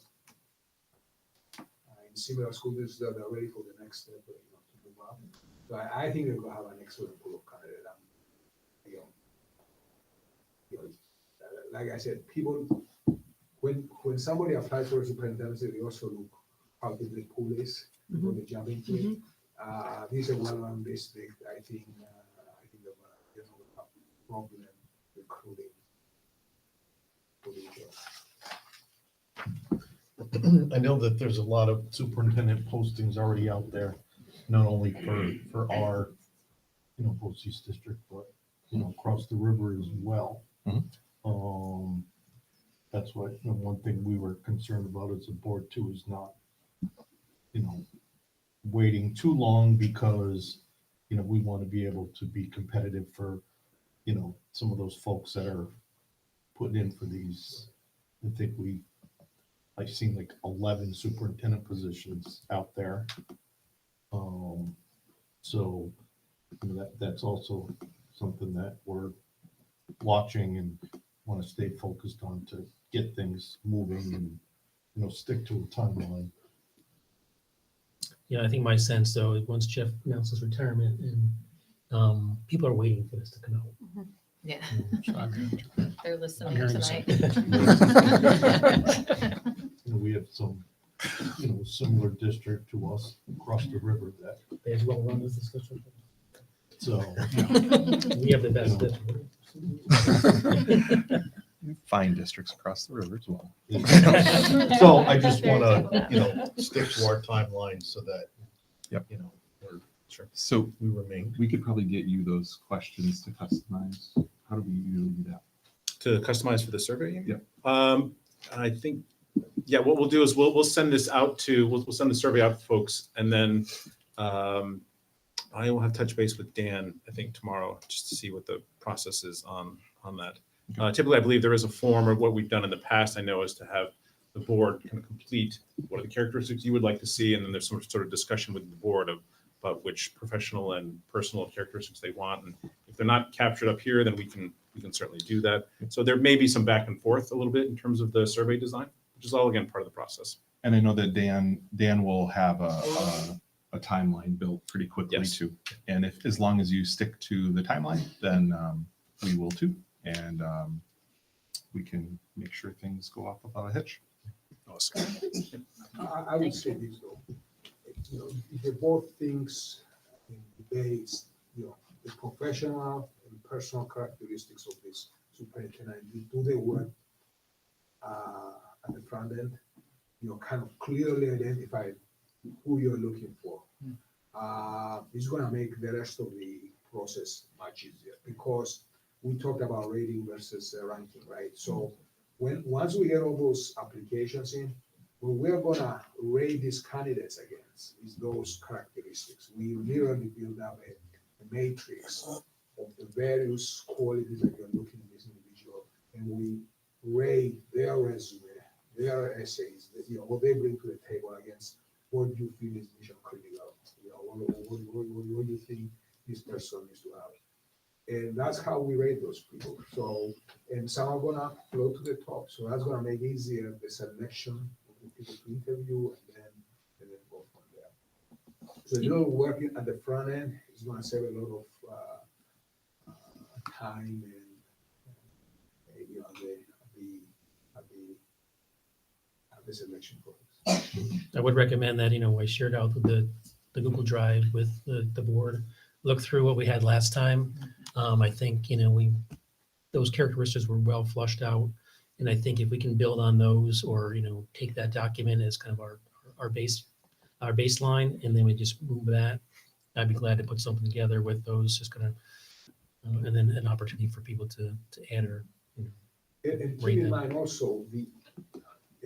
in similar school districts that are ready for the next step, to move up. So I think they're gonna have an excellent pool of candidates. Like I said, people when somebody applies for a superintendency, they also look how big the pool is before they jump into it. This is a well-run district. I think they're gonna have problem recruiting for the job. I know that there's a lot of superintendent postings already out there, not only for our, Boce's district, but, across the river as well. That's why, one thing we were concerned about as a board too is not, waiting too long because, we want to be able to be competitive for, some of those folks that are putting in for these. I think I've seen like 11 superintendent positions out there. So that's also something that we're watching and want to stay focused on to get things moving and, stick to a timeline. Yeah, I think my sense though, is once Jeff announces retirement and people are waiting for this to come out. Yeah, I'm they're listening hearing tonight. We have some, similar district to us across the river that, They as well run this discussion. so. We have the best district. Fine districts across the river as well. So I just want to, stick to our timeline so that, Yep. we're, So we remain. we could probably get you those questions to customize. How do we usually do that? To customize for the survey? Yep. I think, what we'll do is we'll send this out we'll send the survey out to folks, and then I will have touch base with Dan, I think tomorrow, just to see what the process is on that. Typically, I believe there is a form, or what we've done in the past, I know, is to have the board kind of complete what are the characteristics you would like to see, and then there's some sort of discussion with the board about which professional and personal characteristics they want. And if they're not captured up here, then we can certainly do that. So there may be some back and forth a little bit in terms of the survey design, which is all, again, part of the process. And I know that Dan will have a timeline built pretty quickly Yes. too. And if, as long as you stick to the timeline, then we will too. And we can make sure things go off without a hitch. Awesome. I would say this though, if the board thinks and debates, the professional and personal characteristics of this superintendent, you do the work at the front end, kind of clearly identify who you're looking for. It's gonna make the rest of the process much easier because we talked about rating versus ranking, right? So once we get all those applications in, what we're gonna rate these candidates against is those characteristics. We literally build up a matrix of the various qualities that you're looking in this individual, and we rate their resume, their essays, what they bring to the table against what you feel is mission critical, what you think this person needs to have. And that's how we rate those people. So, and some are gonna float to the top. So that's gonna make easier the selection of the people to interview and then go from there. So working at the front end is gonna save a lot of time and at the selection process. I would recommend that, I shared out the Google Drive with the board, look through what we had last time. I think, those characteristics were well flushed out. And I think if we can build on those or, take that document as kind of our baseline, and then we just move that, I'd be glad to put something together with those, just kind of, and then an opportunity for people to add or, And Rate keep in them. mind also,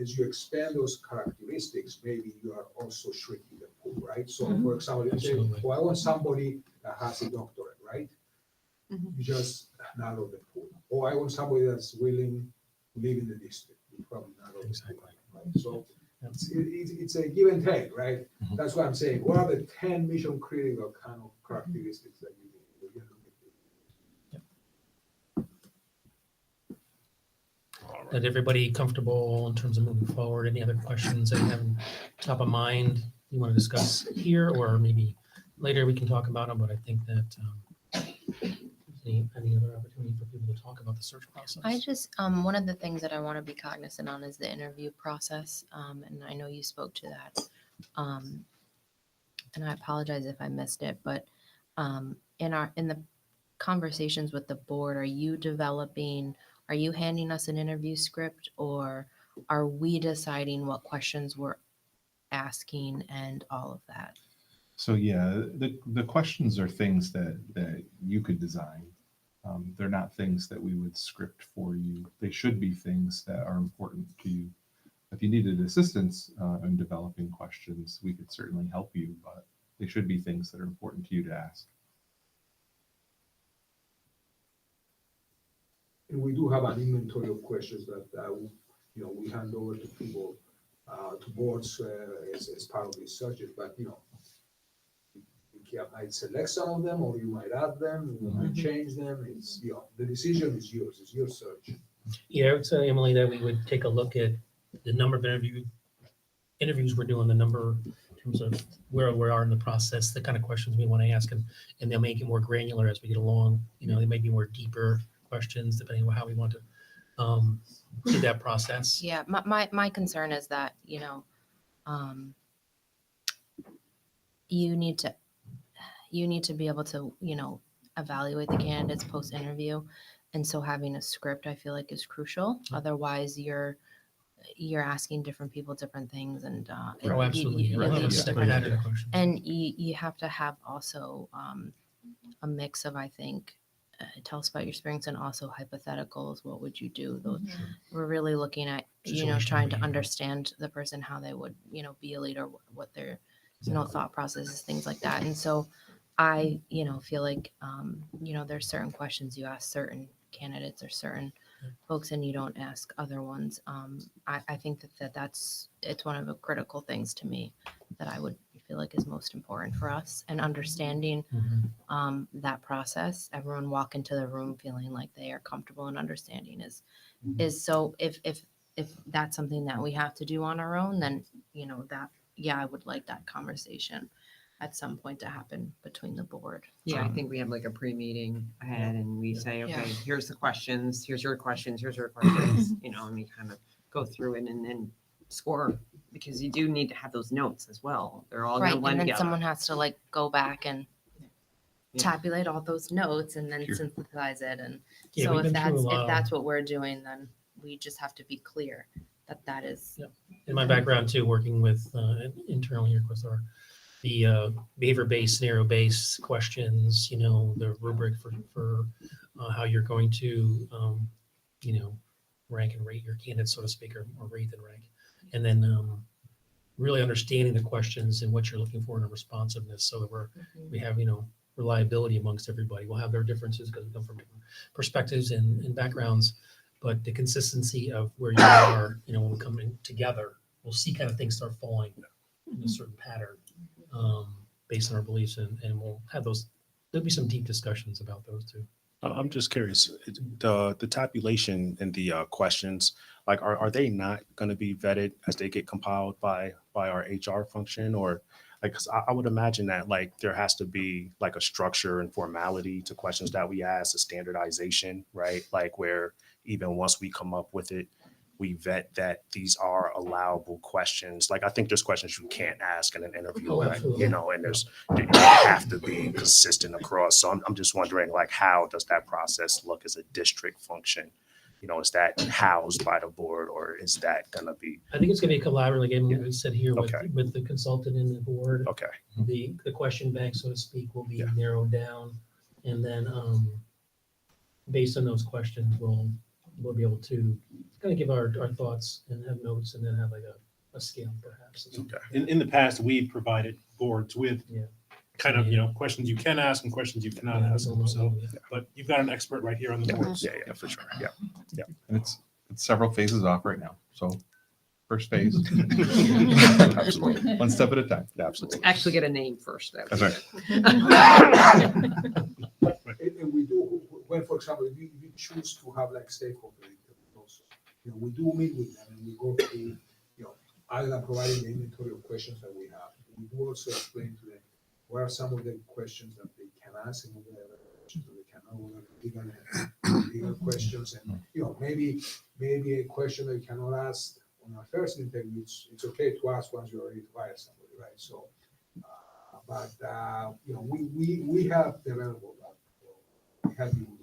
as you expand those characteristics, maybe you are also shrinking the pool, right? So for example, you say, Absolutely. well, I want somebody that has a doctorate, right? Mhm. You just narrow the pool. Or I want somebody that's willing to live in the district. You probably narrow the pool, Exactly. right? So Yeah. it's a give and take, right? Mhm. That's what I'm saying. What are the 10 mission critical kind of characteristics that you need? You're looking for? All right. Is everybody comfortable in terms of moving forward? Any other questions that you have on top of mind you want to discuss here, or maybe later we can talk about them, but I think that any other opportunity for people to talk about the search process? I just, one of the things that I want to be cognizant on is the interview process. And I know you spoke to that. And I apologize if I missed it, but in the conversations with the board, are you handing us an interview script, or are we deciding what questions we're asking and all of that? So yeah, the questions are things that you could design. They're not things that we would script for you. They should be things that are important to you. If you needed assistance in developing questions, we could certainly help you, but they should be things that are important to you to ask. And we do have an inventory of questions that, we hand over to people, to boards as part of these searches, but, you might select some of them, or you might add them, you might change them. It's, the decision is yours, it's your search. Yeah, I would say, Emily, that we would take a look at the number of interviews we're doing, the number in terms of where we are in the process, the kind of questions we want to ask, and they'll make it more granular as we get along. They may be more deeper questions depending on how we want to do that process. Yeah, my concern is that, you need to be able to, evaluate the candidates post-interview. And so having a script, I feel like, is crucial. Otherwise, you're asking different people different things, and Oh, absolutely. you We'll have a lead to separate different- set of questions. and you have to have also a mix of, I think, tell us about your experience, and also hypotheticals. What would you do? Those, we're really looking at, Situation trying to behavior. understand the person, how they would, be a leader, what their, thought processes, things like that. And so I, feel like, there's certain questions you ask certain candidates or certain folks, and you don't ask other ones. I think it's one of the critical things to me that I would feel like is most important for us, and understanding Mhm. that process. Everyone walk into the room feeling like they are comfortable and understanding is so. If that's something that we have to do on our own, then that, I would like that conversation. at some point to happen between the board. Yeah, I think we have like a pre-meeting ahead and we say, okay, here's the questions, here's your questions, here's your questions, you know, and we kind of go through it and then score, because you do need to have those notes as well. They're all Right, gonna and blend then together. someone has to like go back and Yeah. tabulate all those notes and then Sure. synthesize it. And Yeah, so we've if been through a lot. that's what we're doing, then we just have to be clear that that is. In my background too, working with internally here, Questar, the behavior-based, scenario-based questions, you know, the rubric for how you're going to, you know, rank and rate your candidates, so to speak, or rate and rank. And then really understanding the questions and what you're looking for in a responsiveness, so that we have, you know, reliability amongst everybody. We'll have their differences because we come from different perspectives and backgrounds, but the consistency of where you are, you know, when we come in together, we'll see kind of things start falling in a certain pattern based on our beliefs, and we'll have those. There'll be some deep discussions about those too. I'm just curious, the tabulation and the questions, like, are they not going to be vetted as they get compiled by our HR function? Or like, 'cause I would imagine that like there has to be like a structure and formality to questions that we ask, a standardization, right? Like where even once we come up with it, we vet that these are allowable questions. Like, I think there's questions you can't ask in an interview, Oh, right? absolutely. You know, and you have to be consistent across. So I'm just wondering, like, how does that process look as a district function? You know, is that housed by the board, or is that gonna be, I think it's going to be collaborative, again, what we said here Okay. with the consultant and the board. okay, The question bank, so to speak, will be Yeah. narrowed down, and then based on those questions, we'll be able to kind of give our thoughts and have notes, and then have like a scale perhaps. okay. In the past, we provided boards with Yeah. kind of, you know, questions you can ask and questions you cannot Yeah, ask. we'll- So, but you've got an expert right here on the Yeah, board. yeah, for sure. Yeah. And it's several phases off right now. So first phase, Absolutely. one step at a time. Absolutely. Actually get a name first. That That's would right. And we do, when, for example, if we choose to have like stakeholder interviews also, you know, we do meet with them and we go through, you know, other than providing the inventory of questions that we have, we do also explain to them what are some of the questions that they can ask and what are the questions that they cannot, what are legal questions, and, you know, maybe a question that you cannot ask on our first interview, it's okay to ask once you're ready to hire somebody, right? So, you know, we have developed all that. We have been doing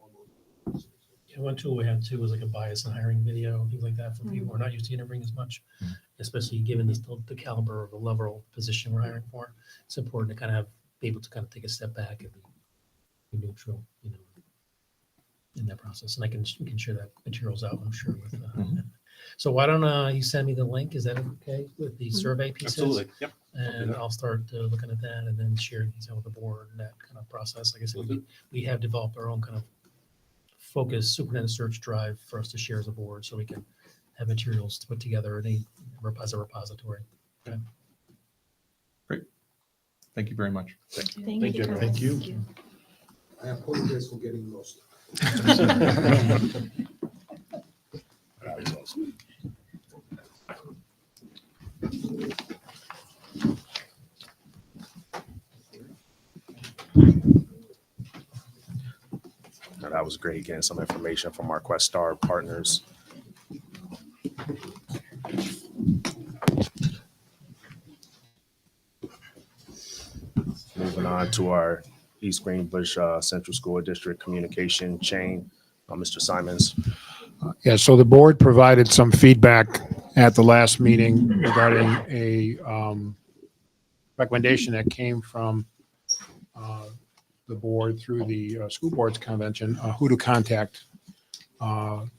all those things. Yeah, one tool we had too was like a bias in hiring video, things like that for people who are not used to interviewing as much, especially given the caliber of the level of position we're hiring for. It's important to kind of be able to kind of take a step back and be neutral, you know, in that process. And we can share that materials out, I'm sure. With, so why don't you send me the link? Is that okay with the survey pieces? Absolutely. Yep. And I'll start looking at that and then share these out with the board and that kind of process. Like I said, we have developed our own kind of focus superintendent search drive for us to share as a board, so we can have materials to put together as a repository. Thank you very much. Thank you. Thank you. I apologize for getting lost. That was great, getting some information from our Questar partners. Moving on to our East Greenbush Central School District communication chain, Mr. Simons. Yeah, so the board provided some feedback at the last meeting regarding a recommendation that came from the board through the school boards convention, who to contact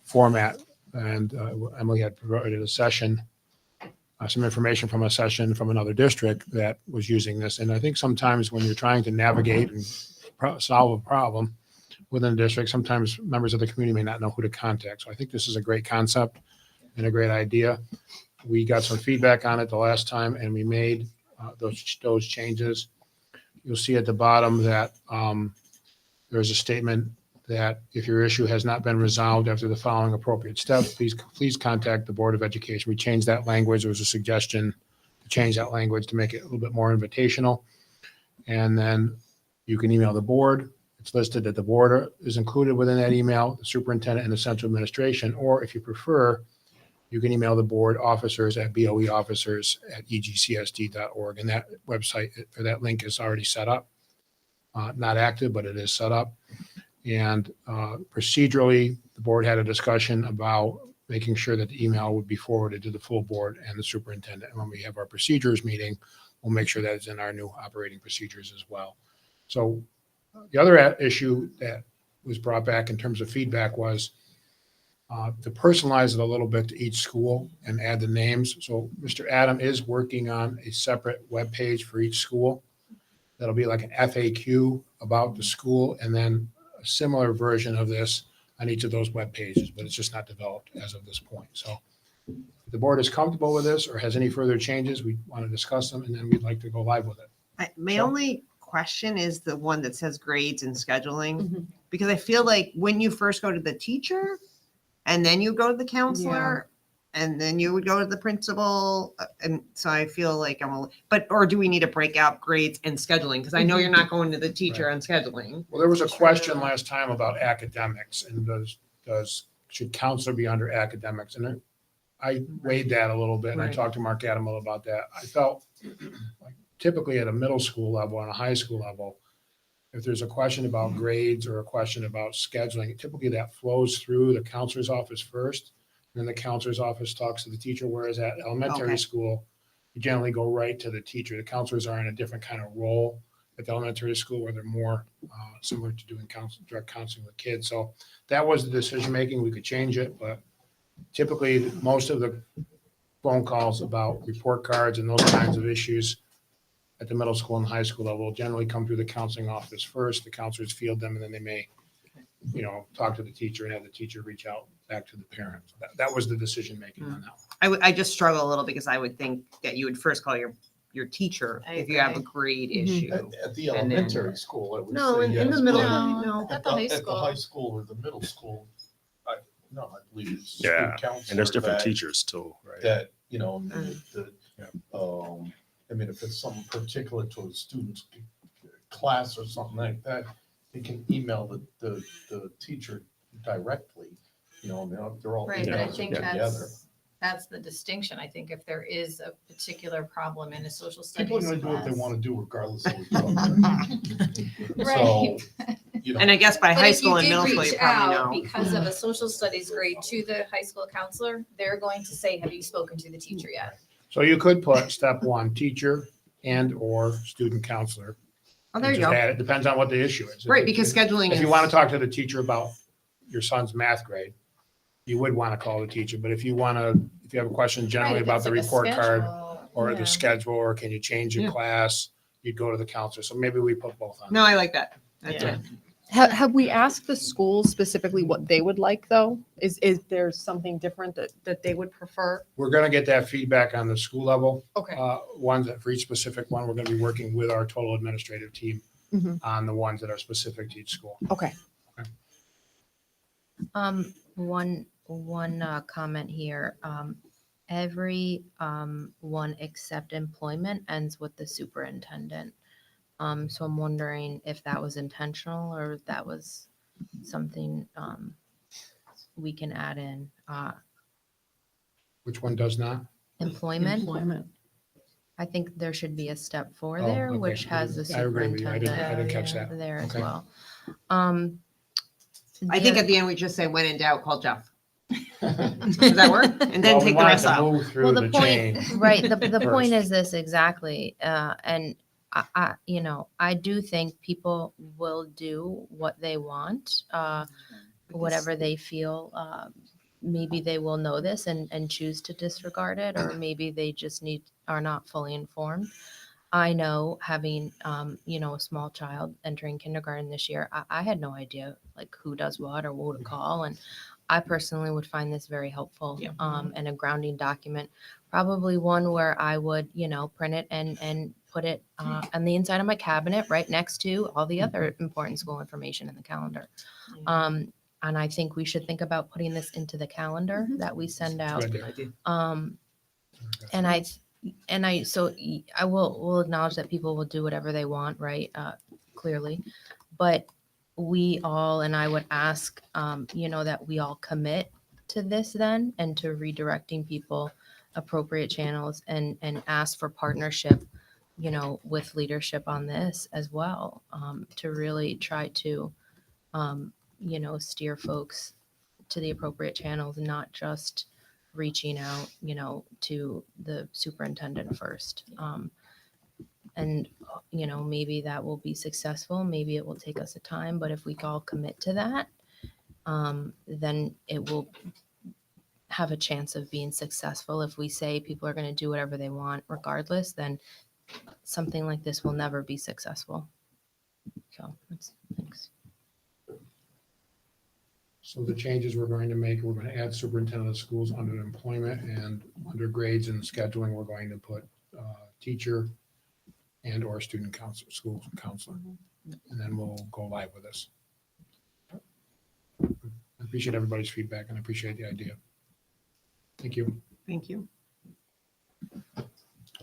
format. And Emily had provided a session, some information from a session from another district that was using this. And I think sometimes when you're trying to navigate and solve a problem within a district, sometimes members of the community may not know who to contact. So I think this is a great concept and a great idea. We got some feedback on it the last time and we made those changes. You'll see at the bottom that there's a statement that if your issue has not been resolved after the following appropriate steps, please contact the Board of Education. We changed that language. There was a suggestion to change that language to make it a little bit more invitational. And then you can email the board. It's listed that the board is included within that email, the superintendent and the central administration, or if you prefer, you can email the board officers at boeofficers@egcsd.org. And that website for that link is already set up. Not active, but it is set up. And procedurally, the board had a discussion about making sure that the email would be forwarded to the full board and the superintendent. And when we have our procedures meeting, we'll make sure that it's in our new operating procedures as well. So the other issue that was brought back in terms of feedback was to personalize it a little bit to each school and add the names. So Mr. Adam is working on a separate webpage for each school. That'll be like an FAQ about the school and then a similar version of this on each of those web pages, but it's just not developed as of this point. So if the board is comfortable with this or has any further changes, we want to discuss them and then we'd like to go live with it. My So- only question is the one that says grades and scheduling, Mhm. because I feel like when you first go to the teacher and then you go to the counselor and then you would go to the principal. And so I feel like or do we need to break out grades and scheduling? Because I know you're not going to the teacher on scheduling. Well, there was a question last time about academics and should counselor be under academics? And I weighed that a little bit and I Right. talked to Mark Adamo about that. I felt like typically at a middle school level and a high school level, if there's a question about grades or a question about scheduling, typically that flows through the counselor's office first. And then the counselor's office talks to the teacher, whereas at elementary Okay. school, you generally go right to the teacher. The counselors are in a different kind of role at the elementary school where they're more similar to doing direct counseling with kids. So that was the decision-making. We could change it, but typically most of the phone calls about report cards and those kinds of issues at the middle school and high school level generally come through the counseling office first. The counselors field them and then they may, talk to the teacher and have the teacher reach out back to the parents. That was the decision-making on that one. I just struggle a little because I would think that you would first call your teacher I if you have a agree. grade issue. At the And then- elementary school, I would No, say in yes, the middle, but No, at the high school. high school or the middle school, I believe it's school Yeah, counselor. And there's different that- teachers too, right? That, Yeah. I mean, if it's something particular to a student's class or something like that, they can email the teacher directly, they're all Right, but I emails think together. that's the distinction. I think if there is a particular problem in a social People are studies gonna do what they class. want to do regardless of what. Right. And I guess by But high if school and middle school, you probably know. because of a social studies grade to the high school counselor, they're going to say, have you spoken to the teacher yet? So you could put step one, teacher and/or student counselor. Oh, there you Just go. add it. Depends on what the issue is. Right, because scheduling If is. you want to talk to the teacher about your son's math grade, you would want to call the teacher. But if you have a question generally Right, about it's the like a report card schedule. or Yeah. the schedule, or can you change your Yeah. class, you'd go to the counselor. So maybe we put both on. No, I like that. That's Yeah. it. Have we asked the schools specifically what they would like, though? Is there something different that they would prefer? We're going to get that feedback on the school level. Okay. Ones that for each specific one, we're going to be working with our total administrative team Mhm. on the ones that are specific to each school. Okay. One comment here. Every one except employment ends with the superintendent. So I'm wondering if that was intentional or if that was something we can add in. Which one does not? Employment, I think there should be a step 4 Oh, there, okay. which has the I agree with you. I superintendent didn't catch that. there as Okay. well. I think at the end, we just say, when in doubt, call Jeff. Does that work? And then Well, we take the wanted rest to out. move through Well, the the chain. point, right, the point first. is this exactly, and I do think people will do what they want, whatever they feel, maybe they will know this and choose to disregard it, or maybe they just are not fully informed. I know, having, a small child entering kindergarten this year, I had no idea like who does what or who to call. And I personally would find this very helpful, and a grounding document, probably one where I would, print it and put it on the inside of my cabinet right next to all the other important school information in the calendar. And I think we should think about putting this into the calendar that we send out. Good idea. And And I will acknowledge that people will do whatever they want, right? Clearly, but we all, and I would ask, that we all commit to this then, and to redirecting people appropriate channels, and ask for partnership, with leadership on this as well, to really try to, steer folks to the appropriate channels, and not just reaching out, to the superintendent first. And, maybe that will be successful. Maybe it will take us a time, but if we all commit to that, then it will have a chance of being successful. If we say people are going to do whatever they want regardless, then something like this will never be successful. So thanks. So the changes we're going to make, we're going to add superintendent of schools under employment, and under grades and scheduling, we're going to put teacher and or student council, school counselor. And then we'll go live with this. I appreciate everybody's feedback and I appreciate the idea. Thank you. Thank you.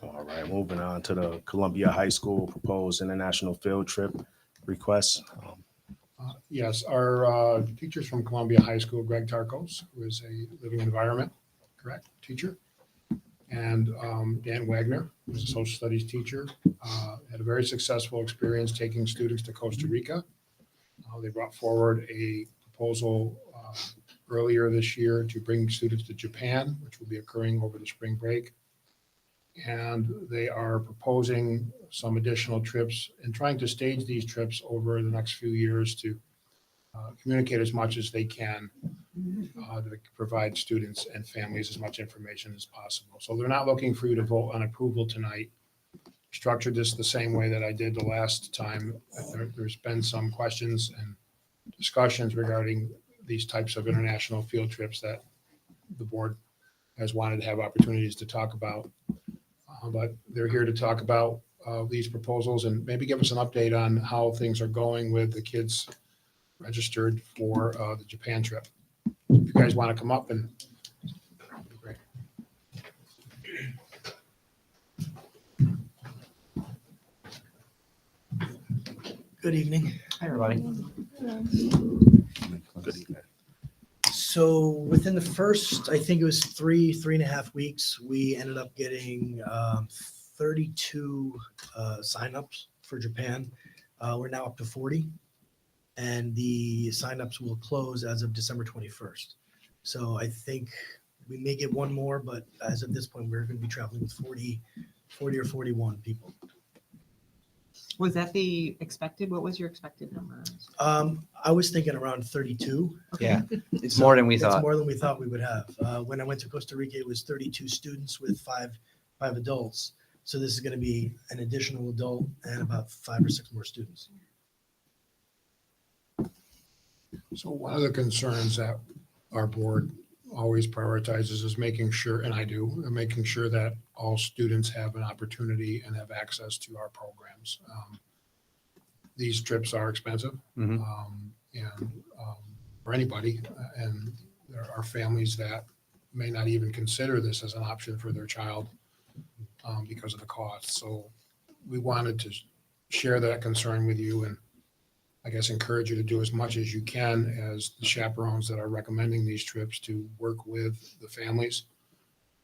All right, moving on to the Columbia High School proposed international field trip request. Yes, our teachers from Columbia High School, Greg Tarkos, who is a living environment, correct, teacher, and Dan Wagner, who's a social studies teacher, had a very successful experience taking students to Costa Rica. They brought forward a proposal earlier this year to bring students to Japan, which will be occurring over the spring break. And they are proposing some additional trips and trying to stage these trips over the next few years to communicate as much as they can to provide students and families as much information as possible. So they're not looking for you to vote on approval tonight. Structured this the same way that I did the last time. There's been some questions and discussions regarding these types of international field trips that the board has wanted to have opportunities to talk about. But they're here to talk about these proposals and maybe give us an update on how things are going with the kids registered for the Japan trip. If you guys want to come up, and that'd be great. Good evening. Hi, everybody. Good evening. So within the first, I think it was 3.5 weeks, we ended up getting 32 signups for Japan. We're now up to 40, and the signups will close as of December 21st. So I think we may get one more, but as of this point, we're going to be traveling with 40 or 41 people. Was that the expected? What was your expected number? I was thinking around 32. Yeah, it's more than we thought. It's more than we thought we would have. When I went to Costa Rica, it was 32 students with five adults. So this is going to be an additional adult and about 5 or 6 more students. So one of the concerns that our board always prioritizes is making sure, and I do, making sure that all students have an opportunity and have access to our programs. These trips are expensive, and for anybody, and there are families that may not even consider this as an option for their child because of the cost. So we wanted to share that concern with you, and I guess encourage you to do as much as you can as the chaperones that are recommending these trips to work with the families,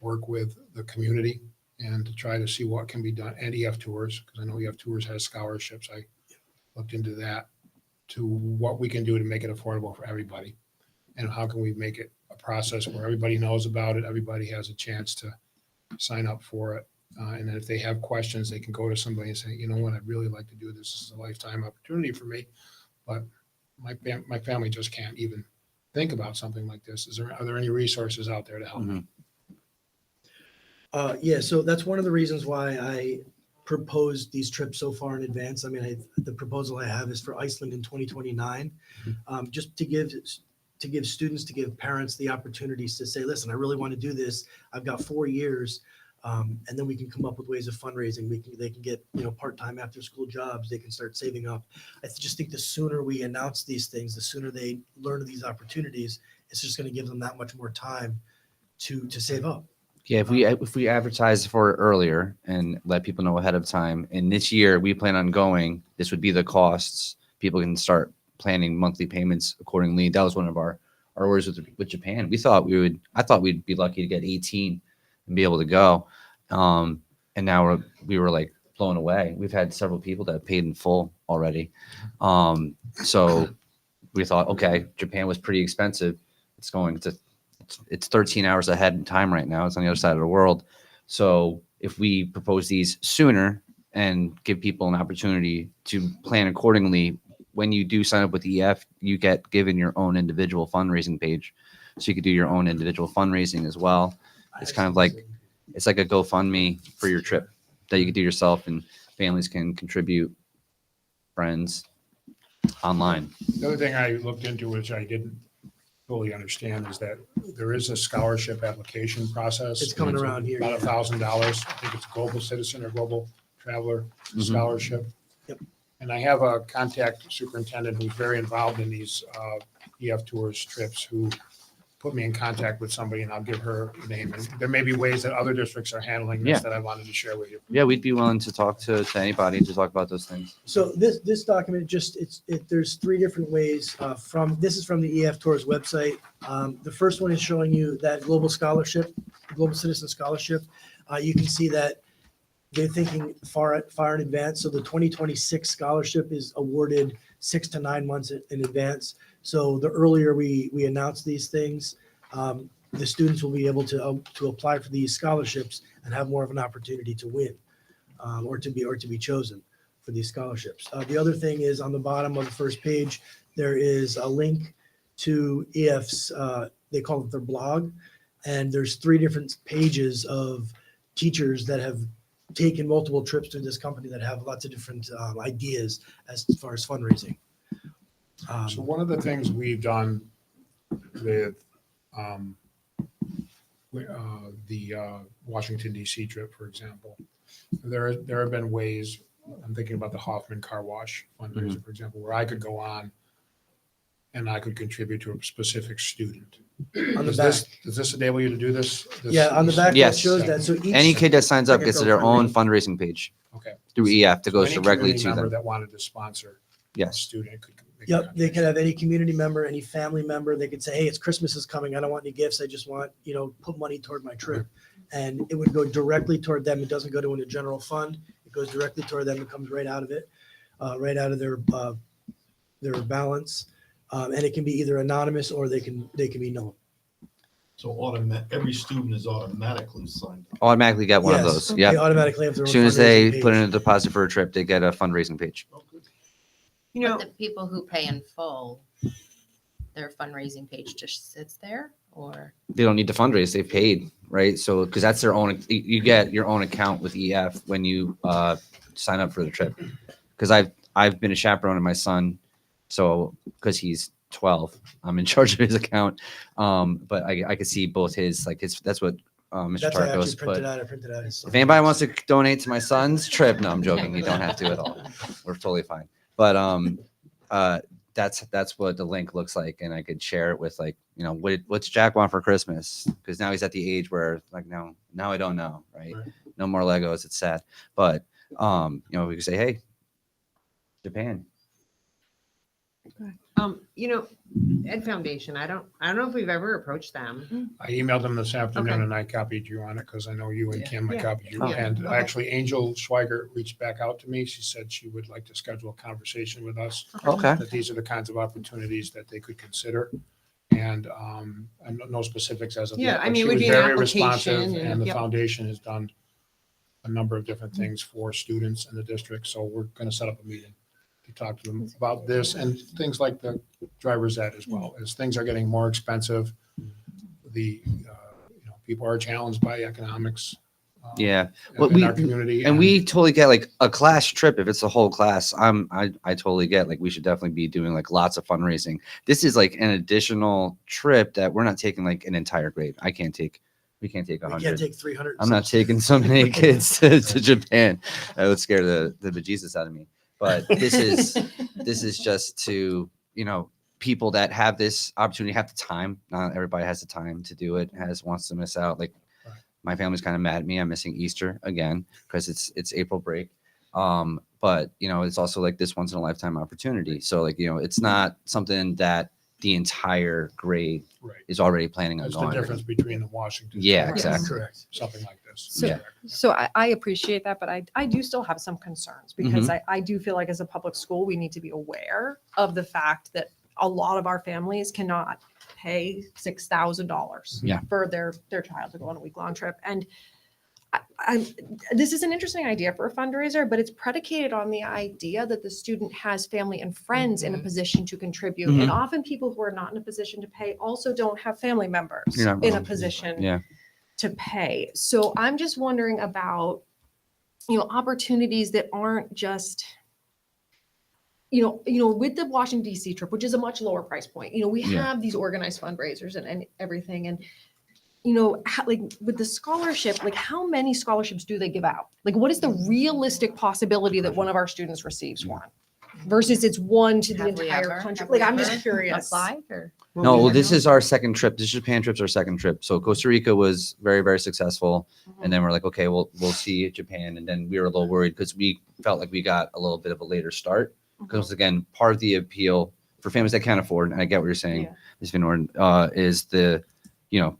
work with the community, and to try to see what can be done. And EF Tours, because I know EF Tours has scholarships. I looked into that, to what we can do to make it affordable for everybody. And how can we make it a process where everybody knows about it, everybody has a chance to sign up for it. And then if they have questions, they can go to somebody and say, you know what, I'd really like to do this. This is a lifetime opportunity for me, but my family just can't even think about something like this. Are there any resources out there to help me? Yeah, so that's one of the reasons why I proposed these trips so far in advance. I mean, the proposal I have is for Iceland in 2029, just to give students, to give parents the opportunities to say, listen, I really want to do this. I've got 4 years. And then we can come up with ways of fundraising. They can get, part-time after school jobs. They can start saving up. I just think the sooner we announce these things, the sooner they learn of these opportunities, it's just going to give them that much more time to save up. Yeah, if we advertise for it earlier and let people know ahead of time, and this year we plan on going, this would be the costs. People can start planning monthly payments accordingly. That was one of our orders with Japan. I thought we'd be lucky to get 18 and be able to go. And now we were like blown away. We've had several people that have paid in full already. So we thought, okay, Japan was pretty expensive. It's 13 hours ahead in time right now. It's on the other side of the world. So if we propose these sooner and give people an opportunity to plan accordingly, when you do sign up with EF, you get given your own individual fundraising page. So you could do your own individual fundraising as well. It's kind of like, it's like a GoFundMe for your trip that you can do yourself, and families can contribute, friends, online. The other thing I looked into, which I didn't fully understand, is that there is a scholarship application process. It's coming around here. About $1,000. I think it's Global Citizen or Global Traveler Mhm. Scholarship. Yep. And I have a contact superintendent who's very involved in these EF tours trips, who put me in contact with somebody, and I'll give her a name. And there may be ways that other districts are handling this Yeah. that I wanted to share with you. Yeah, we'd be willing to talk to anybody to talk about those things. So this document there's three different ways this is from the EF Tours website. The first one is showing you that global citizen scholarship. You can see that they're thinking far in advance. So the 2026 scholarship is awarded 6 to 9 months in advance. So the earlier we announce these things, the students will be able to apply for these scholarships and have more of an opportunity to win or to be chosen for these scholarships. The other thing is, on the bottom of the first page, there is a link to EF's, they call it their blog. And there's 3 different pages of teachers that have taken multiple trips to this company that have lots of different ideas as far as fundraising. So one of the things we've done with the Washington DC trip, for example, there have been ways. I'm thinking about the Hoffman Car Wash fundraiser, for example, where I could go on and I could contribute to a specific student. On the Is back. this enable you to do this? Yeah, on the back it Yes. shows that. So Any kid that signs up like a gets their own GoFundMe. fundraising page Okay. through EF that So goes any directly community to member them. that wanted to sponsor a Yes. student could make a Yep, they contribution. could have any community member, any family member. They could say, hey, it's Christmas is coming. I don't want any gifts. I just want, put money toward my trip. And it would go directly toward them. It doesn't go to a general fund. It goes directly toward them. It comes right out of it, right out of their balance. And it can be either anonymous or they can be known. So every student is automatically signed up. Automatically get one of Yes, those. They Yeah. automatically have their own As soon as fundraising they page. put in a deposit for a trip, they get a fundraising page. You know, But the people who pay in full, their fundraising page just sits there, or? They don't need to fundraise. They've paid, right? So, because that's their own, you get your own account with EF when you sign up for the trip. Because I've been a chaperone of my son, so because he's 12, I'm in charge of his account. But I could see both his, that's what Mr. That's what I Tarkos actually put. I printed out his. If anybody wants to donate to my son's trip, no, I'm joking. You don't have to at all. We're totally fine. But that's what the link looks like, and I could share it with what's Jack want for Christmas? Because now he's at the age where now I don't know, right? No more Legos. It's sad, but we could say, hey, Japan. Ed Foundation, I don't know if we've ever approached them. I emailed them this afternoon Okay. and I copied you on it because I know you and Kim, I Yeah. copied you. Oh. And Okay. actually Angel Schweiger reached back out to me. She said she would like to schedule a conversation with us. Okay. That these are the kinds of opportunities that they could consider. And I know no specifics as of Yeah, yet. I but mean, it she would was be an very application responsive, and- and the yep. foundation has done a number of different things for students in the district. So we're going to set up a meeting to talk to them about this and things like the driver's ed as well. As things are getting more expensive, people are challenged by economics. Yeah. In Well, our community. And we totally get a class trip. If it's a whole class, I totally get we should definitely be doing lots of fundraising. This is an additional trip that we're not taking an entire grade. We can't take We can't 100. take 300. I'm not taking so many kids to Japan. That would scare the bejesus out of me. But this is just to, people that have this opportunity, have the time. Not everybody has the time to do it, wants to miss out. My family's kind of mad at me. I'm missing Easter again because it's April break. But you know, it's also like this once in a lifetime opportunity. So like, you know, it's not something that the entire grade Right. is already planning on That's the going. difference between the Washington. Yeah, and exactly. Correct. Something like this. So, Yeah. so I appreciate that, but I do still have some concerns because I do feel like as a public school, we need to be aware of the fact that a lot of our families cannot pay $6,000 Yeah. for their child to go on a week-long trip. And this is an interesting idea for a fundraiser, but it's predicated on the idea that the student has family and friends in a position to contribute. And often people who are not in a position to pay also don't have family members You're not in a wrong. position Yeah. to pay. So I'm just wondering about, you know, opportunities that aren't just, you know, with the Washington DC trip, which is a much lower price point, you know, we Yeah. have these organized fundraisers and everything. And, you know, like with the scholarship, like how many scholarships do they give out? Like what is the realistic possibility that one of our students receives one versus it's one to the Have we entire ever- country? have we Like I'm just ever curious. Applied or? No, well, this is our second trip. This Japan trip's our second trip. So Costa Rica was very, very successful. And then we're like, okay, we'll see Japan. And then we were a little worried because we felt like we got a little bit of a later start. Because again, part of the appeal for families that can't afford, and I get what you're saying, Ms. Van Orden, is the, you know,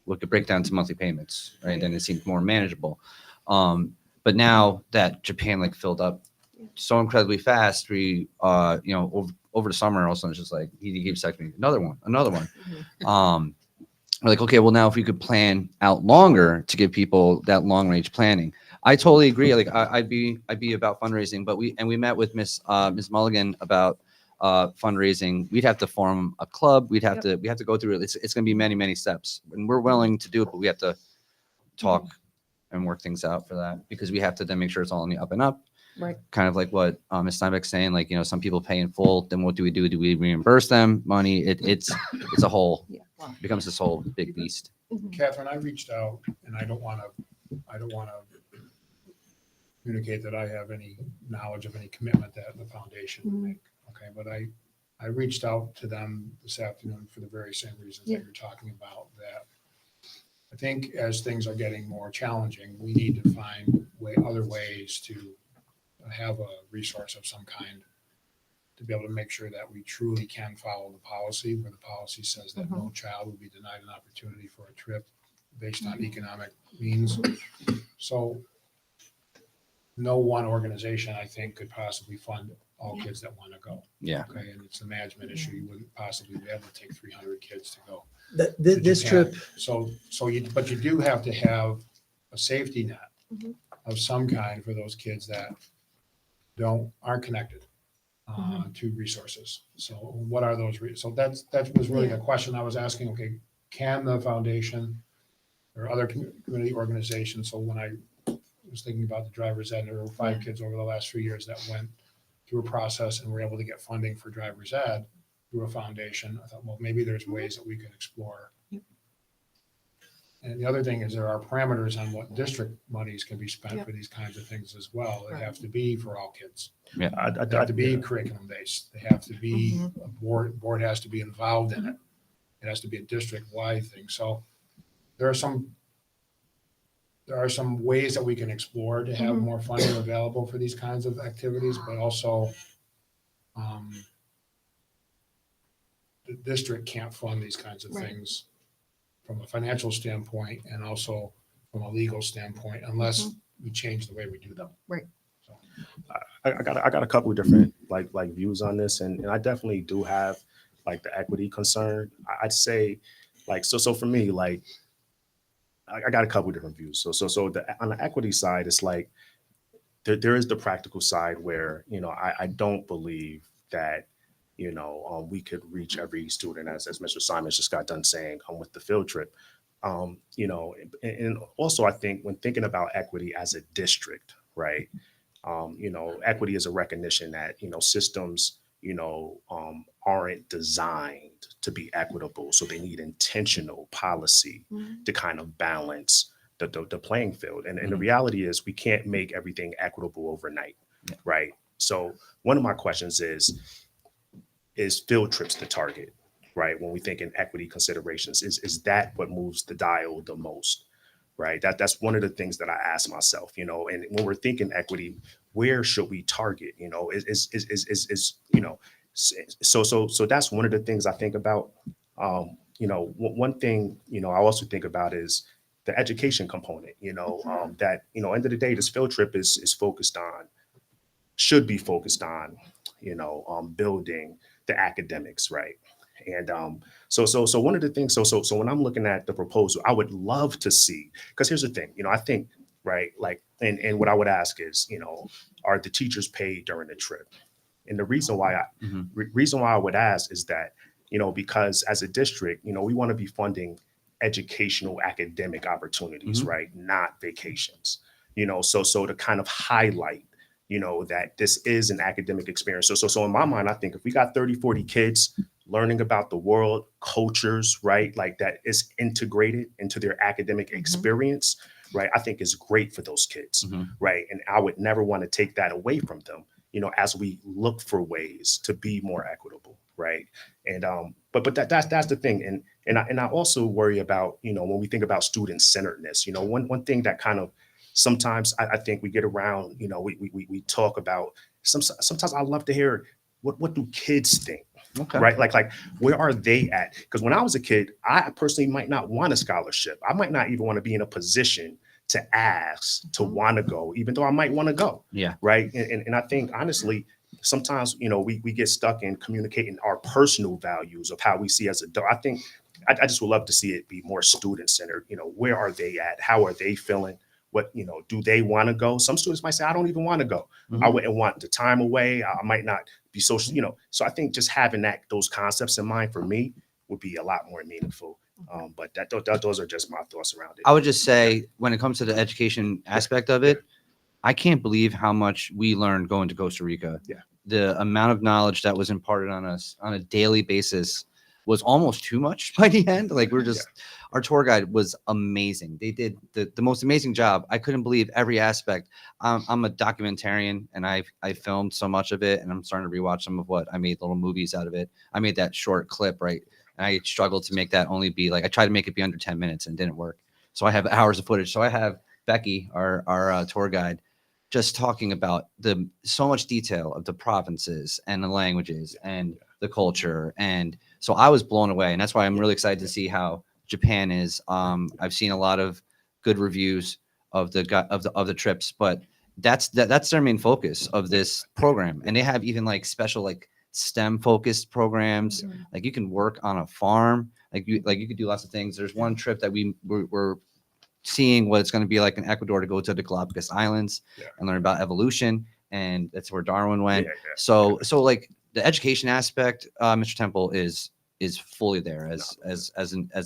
we could break down to monthly payments, right? Then it seems more manageable. But now that Japan like filled up so incredibly fast, we, you know, over the summer, also it's just like he keeps texting me another one. We're like, okay, well now if we could plan out longer to give people that long range planning, I totally agree. Like I'd be about fundraising, but we met with Miss Mulligan about fundraising. We'd have to form a club. We have to go through it. It's going to be many steps, and we're willing to do it, but we have to talk and work things out for that because we have to then make sure it's all on the up and up. Right. Kind of like what Ms. Steinbeck's saying, like, you know, some people pay in full. Then what do we do? Do we reimburse them money? It's a whole, it becomes this whole big beast. Catherine, I reached out and I don't want to communicate that I have any knowledge of any commitment that the foundation would make. Okay, but I reached out to them this afternoon for the very same reasons that you're talking about, that I think as things are getting more challenging, we need to find other ways to have a resource of some kind to be able to make sure that we truly can follow the policy, where the policy says that no child will be denied an opportunity for a trip based on economic means. So no one organization, I think, could possibly fund all kids that want to go. Yeah. Okay, and it's a management issue. You wouldn't possibly be able to take 300 kids to go. This Japan. trip, But you do have to have a safety net of some kind for those kids that aren't connected to resources. So what are those? So that was really the question I was asking. Okay, can the foundation or other community organizations? So when I was thinking about the driver's ed, there were 5 kids over the last 3 years that went through a process and were able to get funding for driver's ed through a foundation. I thought, well, maybe there's ways that we can explore. And the other thing is there are parameters on what district monies can be spent for these kinds of things as well. They have to be for all kids. Yeah. They have to be curriculum based. They have to be, a board has to be involved in it. It has to be a district-wide thing. So there are some ways that we can explore to have more funding available for these kinds of activities, but also the district can't fund these kinds of things from a financial standpoint and also from a legal standpoint unless we change the way we do them. Right. So I got a couple of different like views on this, and I definitely do have like the equity concern. I'd say like so for me, like I got a couple of different views. So on the equity side, it's like there is the practical side where, you know, I don't believe that, you know, we could reach every student as Mr. Simons just got done saying with the field trip. You know, and also I think when thinking about equity as a district, right? You know, equity is a recognition that, you know, systems, you know, aren't designed to be equitable. So they need intentional policy to kind of balance the playing field. And the reality is we can't make everything equitable overnight, right? So one of my questions is field trips the target, right? When we think in equity considerations, is that what moves the dial the most, right? That's one of the things that I ask myself, you know, and when we're thinking equity, where should we target? You know, is you know, so that's one of the things I think about. You know, one thing, you know, I also think about is the education component, you know, that, you know, end of the day, this field trip is focused on, should be focused on, you know, building the academics, right? And so one of the things, so when I'm looking at the proposal, I would love to see, because here's the thing, you know, I think, right, like, and what I would ask is, you know, are the teachers paid during the trip? And the reason why reason why I would ask is that, you know, because as a district, you know, we want to be funding educational academic opportunities, right? Not vacations, you know, so to kind of highlight, you know, that this is an academic experience. So in my mind, I think if we got 30, 40 kids learning about the world, cultures, right, like that is integrated into their academic experience, right, I think is great for those kids, right? And I would never want to take that away from them, you know, as we look for ways to be more equitable, right? And but that's the thing, and I also worry about, you know, when we think about student centeredness, you know, one thing that kind of sometimes I think we get around, you know, we talk about sometimes I love to hear what do kids think, right? Like where are they at? Because when I was a kid, I personally might not want a scholarship. I might not even want to be in a position to ask to want to go, even though I might want to go. Yeah. Right. And I think honestly, sometimes, you know, we get stuck in communicating our personal values of how we see as adults. I think I just would love to see it be more student centered. You know, where are they at? How are they feeling? What, you know, do they want to go? Some students might say, I don't even want to go. I wouldn't want the time away. I might not be social, you know. So I think just having those concepts in mind for me would be a lot more meaningful. But those are just my thoughts around it. I would just say, when it comes to the education aspect of it, I can't believe how much we learned going to Costa Rica. Yeah. The amount of knowledge that was imparted on us on a daily basis was almost too much by the end. Like we're just, our tour guide was amazing. They did the most amazing job. I couldn't believe every aspect. I'm a documentarian and I filmed so much of it, and I'm starting to rewatch some of what I made, little movies out of it. I made that short clip, right? And I struggled to make that only be like, I tried to make it be under 10 minutes and it didn't work. So I have hours of footage. So I have Becky, our tour guide, just talking about so much detail of the provinces and the languages and the culture. And so I was blown away. And that's why I'm really excited to see how Japan is. I've seen a lot of good reviews of the trips, but that's their main focus of this program. And they have even like special like STEM focused programs. Like you can work on a farm, like you could do lots of things. There's one trip that we're seeing what it's going to be like in Ecuador to go to the Galapagos Islands and learn about evolution, and that's where Darwin went. So like the education aspect, Mr. Temple is fully there as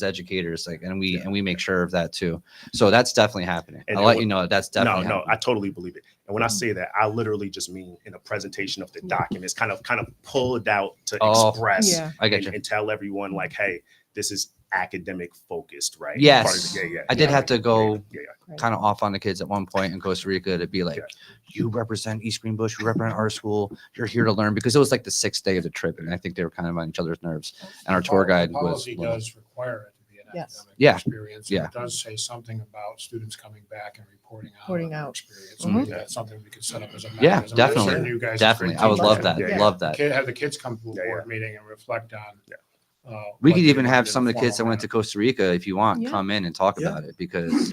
educators, like, and we make sure of that too. So that's definitely happening. And I'll let you know that's definitely no, happening. I totally believe it. And when I say that, I literally just mean in a presentation of the documents, kind of pulled out to express I get you. and tell everyone like, hey, this is academic focused, right? Yes, I did have to go Yeah. kind of off on the kids at one point in Costa Rica to be like, you represent East Greenbush, you represent our school, you're here to learn, because it was like the 6th day of the trip, and I think they were kind of on each other's nerves. And our tour guide was Policy does require it to be an Yes. academic experience. Yeah. It does say something about students coming back and reporting Reporting on their out. experience. So maybe that's something we could set up as a Yeah, mechanism. definitely. Certainly you guys Definitely. I would love that. Yeah. Love that. Have the kids come to a board meeting and reflect on. We what could they even learned have in some of the kids that formal went to Costa Rica, if you want, Yeah. come in and talk about it, because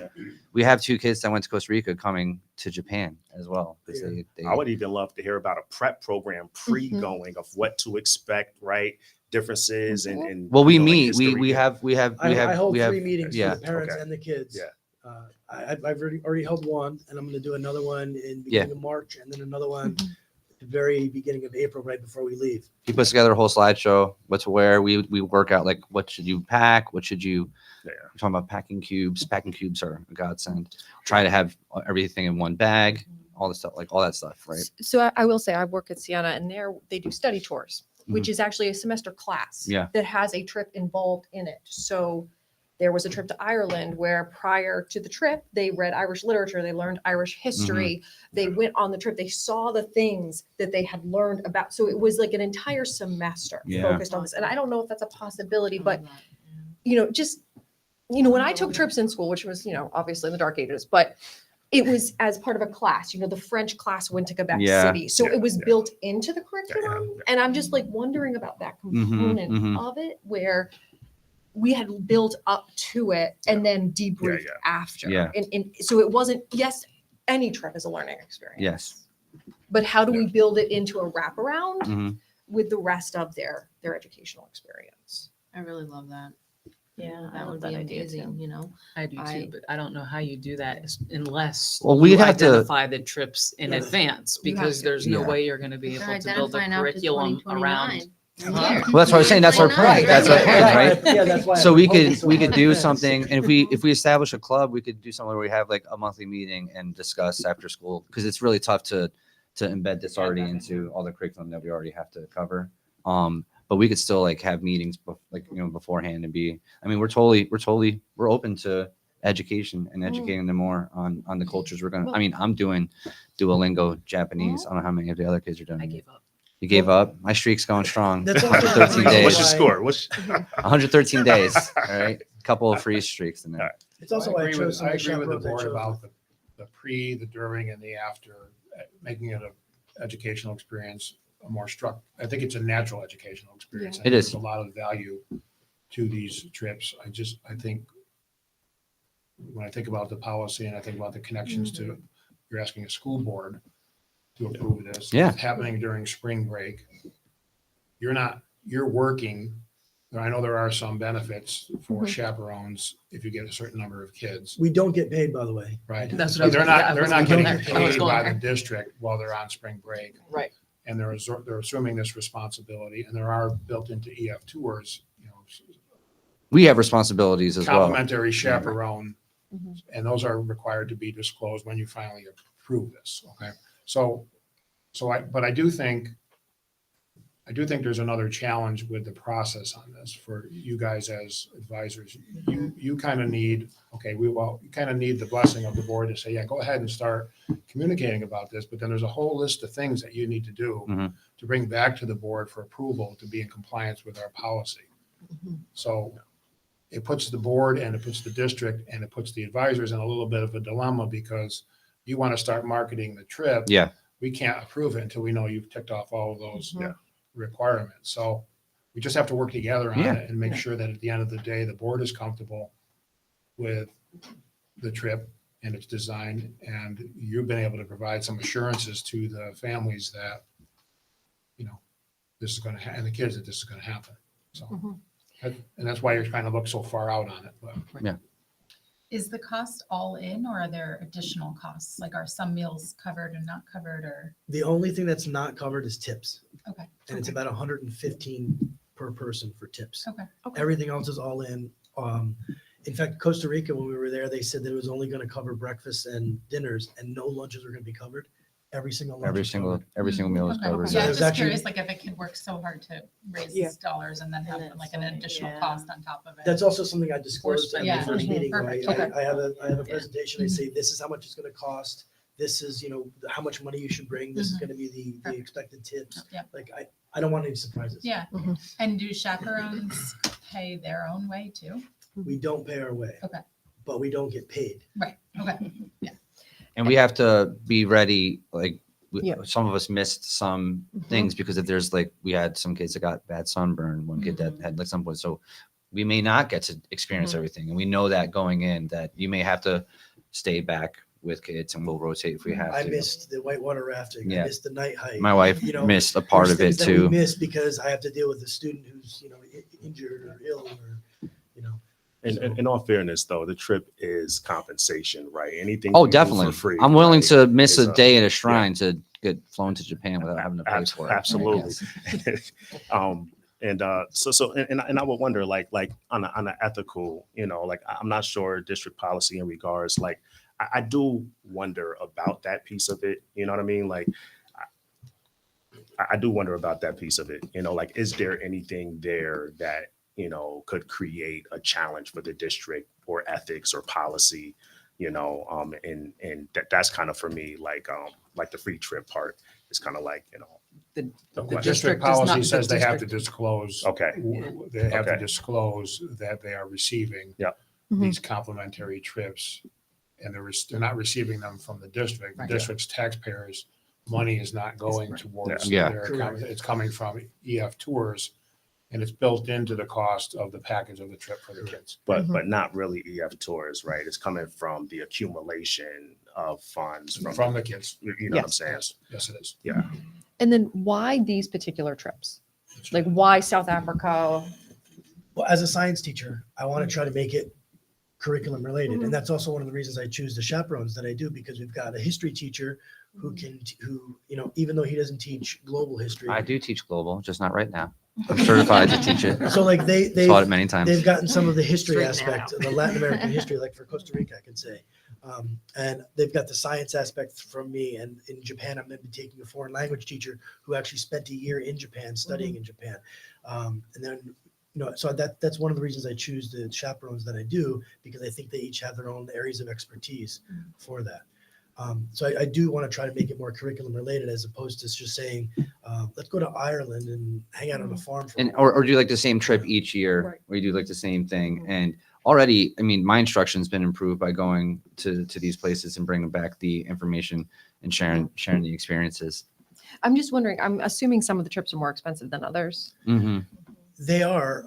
we have 2 kids that went to Costa Rica coming to Japan as well. Because they I would even love to hear about a prep program pre-going of what to expect, right? Differences and well, we you know, like meet. history. We have I hold we have 3 meetings yeah. for the parents Okay. and the kids. Yeah. I've already held one, and I'm going to do another one in beginning of March, and then another one at the very beginning of April, right before we leave. He puts together a whole slideshow, what to wear. We work out like what should you pack, what should you. We're talking about packing cubes. Packing cubes are a godsend. Try to have everything in one bag, all the stuff, like all that stuff, right? So I will say I work at Siena, and they do study tours, which is actually a semester class Yeah. that has a trip involved in it. So there was a trip to Ireland where prior to the trip, they read Irish literature, they learned Irish history, they went on the trip, they saw the things that they had learned about. So it was like an entire semester Yeah. focused on this. And I don't know if that's a possibility, but you know, just when I took trips in school, which was, obviously in the dark ages, but it was as part of a class, the French class went to Quebec Yeah. City. So Yeah, it was yeah. built into the curriculum. And I'm just like wondering about that component mhm. of it where we had built up to it and then debriefed yeah. after. Yeah. And so it wasn't, yes, any trip is a learning experience. Yes. But how do we build it into a wraparound Mhm. with the rest of their educational experience? I really love that. Yeah, I That love would that be idea amazing, too. I do I- too, but I don't know how you do that unless Well, you we'd have to- identify the trips in Yeah. advance, You have because to. there's no Yeah. way you're going to be They're able to build a identifying after curriculum around. 2029. Huh? Well, that's what I was saying. That's our plan. That's our plan, right? Yeah, that's why. So I'm we hoping could so we hard could do in advance. something, and if we establish a club, we could do something where we have like a monthly meeting and discuss after school, because it's really tough to embed this already into all the curriculum that we already have to cover. But we could still like have meetings beforehand and be. I mean, we're open to education and educating them more on the cultures we're gonna. I mean, I'm doing Duolingo Japanese. I don't know how many of the other kids are doing. I it. gave up. You gave up. My streak's going strong. That's also 113 the reason days. What's your why- score? What's 113 days. All right. Couple of free streaks in there. It's also why I chose some I of the agree with chaperones the I board chose. about the pre, the during, and the after, making it an educational experience, I think it's a natural educational experience. It is. There's a lot of value to these trips. I think when I think about the policy and I think about the connections to, you're asking a school board to approve this. Yeah. It's happening during spring break. You're working. I know there are some benefits for chaperones if you get a certain number of kids, We don't get paid, by the way. right? That's what I was They're gonna- not, I they're was not going getting there. I was paid going by there. the district while they're on spring break. Right. And they're assuming this responsibility, and there are built into EF tours, We have responsibilities as well. complimentary chaperone, and those are required to be disclosed when you finally approve this, okay? But I do think there's another challenge with the process on this for you guys as advisors. You kind of need, you kind of need the blessing of the board to say, yeah, go ahead and start communicating about this, but then there's a whole list of things that you need to do Mhm. to bring back to the board for approval to be in compliance with our policy. So it puts the board and it puts the district and it puts the advisors in a little bit of a dilemma because you want to start marketing the trip. Yeah. We can't approve it until we know you've ticked off all of those Yeah. requirements. So we just have to work together on Yeah. it and make sure that at the end of the day, the board is comfortable with the trip and its design. And you've been able to provide some assurances to the families that, this is going to, and the kids that this is going to happen. So, and that's why you're trying to look so far out on it. But Is the cost all in or are there additional costs? Like are some meals covered and not covered or? The only thing that's not covered is tips. Okay. And it's about 115 per person for tips. Okay. Everything else is all in. In fact, Costa Rica, when we were there, they said that it was only going to cover breakfast and dinners and no lunches were going to be covered. Every single lunch. Every was single covered. meal is Okay. covered. So Yeah, I there's was just actually- curious, like if it could work so hard to raise Yeah. these dollars and then have And like it's an like, additional yeah. cost on top of it. That's also something I disclosed at Yeah. the first Mhm. meeting. Perfect. I, Okay. I have a Yeah. presentation. I say, this is how much it's going to cost. This is, how much money you should bring. This is Mhm. going to be the Perfect. expected tips. Yep. Like, I don't want any surprises. Yeah. And do chaperones pay their own way too? We don't pay our way. Okay. But we don't get paid. Right. Okay. And we have to be ready, like, Yeah. some of us missed some things because if there's like, we had some kids that got bad sunburn, one kid that had like some point. So we may not get to experience everything. And we know that going in that you may have to stay back with kids and we'll rotate if we have I to. missed the whitewater rafting. Yeah. I missed the night hike. My wife missed a part there's of it things that we too. missed because I have to deal with a student who's, injured or ill or, In all fairness, though, the trip is compensation, right? Anything. Oh, you do definitely. For free. I'm willing right, to miss is a day at a shrine to get flown to Japan without having to pay for it. Absolutely. Yes. And I would wonder, like on an ethical, like I'm not sure district policy in regards, like I do wonder about that piece of it. You know what I mean? Like I do wonder about that piece of it. Like is there anything there that could create a challenge for the district or ethics or policy? And that's kind of for me, like the free trip part is kind of like The the district district does not- policy the says they have to district- disclose. Okay. They have to Okay. disclose that they are receiving. Yeah. these complimentary trips, and they're not receiving them from the district. The Right. district's taxpayers' money is not going right. towards Yeah. their account. It's coming from EF Tours, and it's built into the cost of the package of the trip for the kids. But not really EF Tours, right? It's coming from the accumulation of funds From the kids. you know what I'm Yes. saying? Yes, it is. Yeah. And then why these particular trips? Like why South Africa? Well, as a science teacher, I want to try to make it curriculum related. And that's also one of the reasons I choose the chaperones that I do, because we've got a history teacher who even though he doesn't teach global history. I do teach global, just not right now. I'm certified to teach it. So like they've Taught it many times. They've gotten some of the history Straighten that aspect, out. the Latin American history, like for Costa Rica, I can say. And they've got the science aspect from me. And in Japan, I'm going to be taking a foreign language teacher who actually spent a year in Japan studying in Japan. And then, so that's one of the reasons I choose the chaperones that I do, because I think they each have their own areas of expertise for that. So I do want to try to make it more curriculum related, as opposed to just saying, let's go to Ireland and hang out on a farm. For a And while. or do like the same trip each year, Right. where you do like the same thing. And already, I mean, my instruction's been improved by going to these places and bringing back the information and sharing the experiences. I'm just wondering, I'm assuming some of the trips are more expensive than others. Hmm. They are.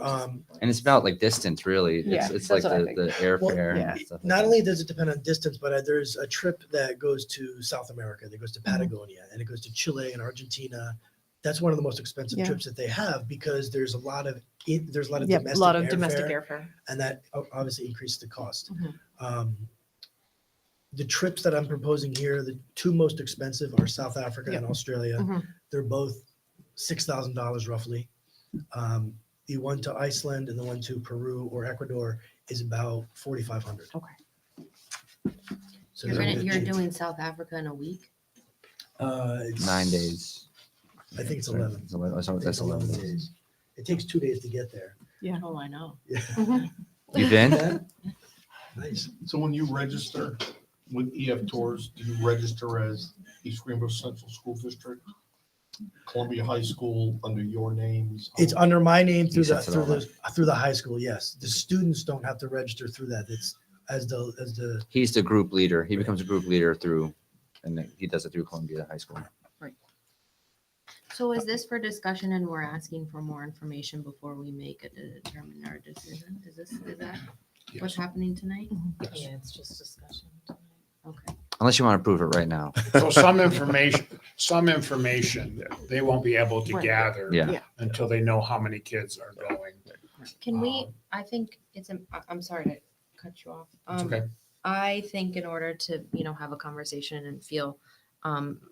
And it's about like distance, really. Yeah, It's that's like what I the airfare. yeah. And stuff like Not that. only does it depend on distance, but there's a trip that goes to South America, that goes to Patagonia, and it goes to Chile and Argentina. That's one of the most expensive Yeah. trips that they have, because there's a lot of domestic Yep, a lot of airfare, domestic airfare. and that obviously increases the cost. Mhm. The trips that I'm proposing here, the two most expensive are South Africa and Australia. Mhm. They're both $6,000 roughly. The one to Iceland and the one to Peru or Ecuador is about 4,500. Okay. So You're they're a gonna, bit you're cheap. doing South Africa in a week? It's 9 days. I think it's 11. It's 11. So I think that's it's 11 days. days. It takes 2 days to get there. Yeah. Oh, I know. Yeah. You've been? Nice. So when you register with EF Tours, do you register as East Greenbush Central School District, Columbia High School, under your names? It's under my name through He the sets it all through the high school. Yes, the students don't have to register through that. It's as the He's the group leader. He becomes a group leader through, and then he does it through Columbia High School. So is this for discussion and we're asking for more information before we make a determine our decision? Is that what's happening tonight? Yeah, it's just discussion. Okay. Unless you want to prove it right now. So some information they won't be able to Right. gather Yeah. until they know how many kids are going. Can we, I think I'm sorry to cut you off. It's okay. I think in order to, have a conversation and feel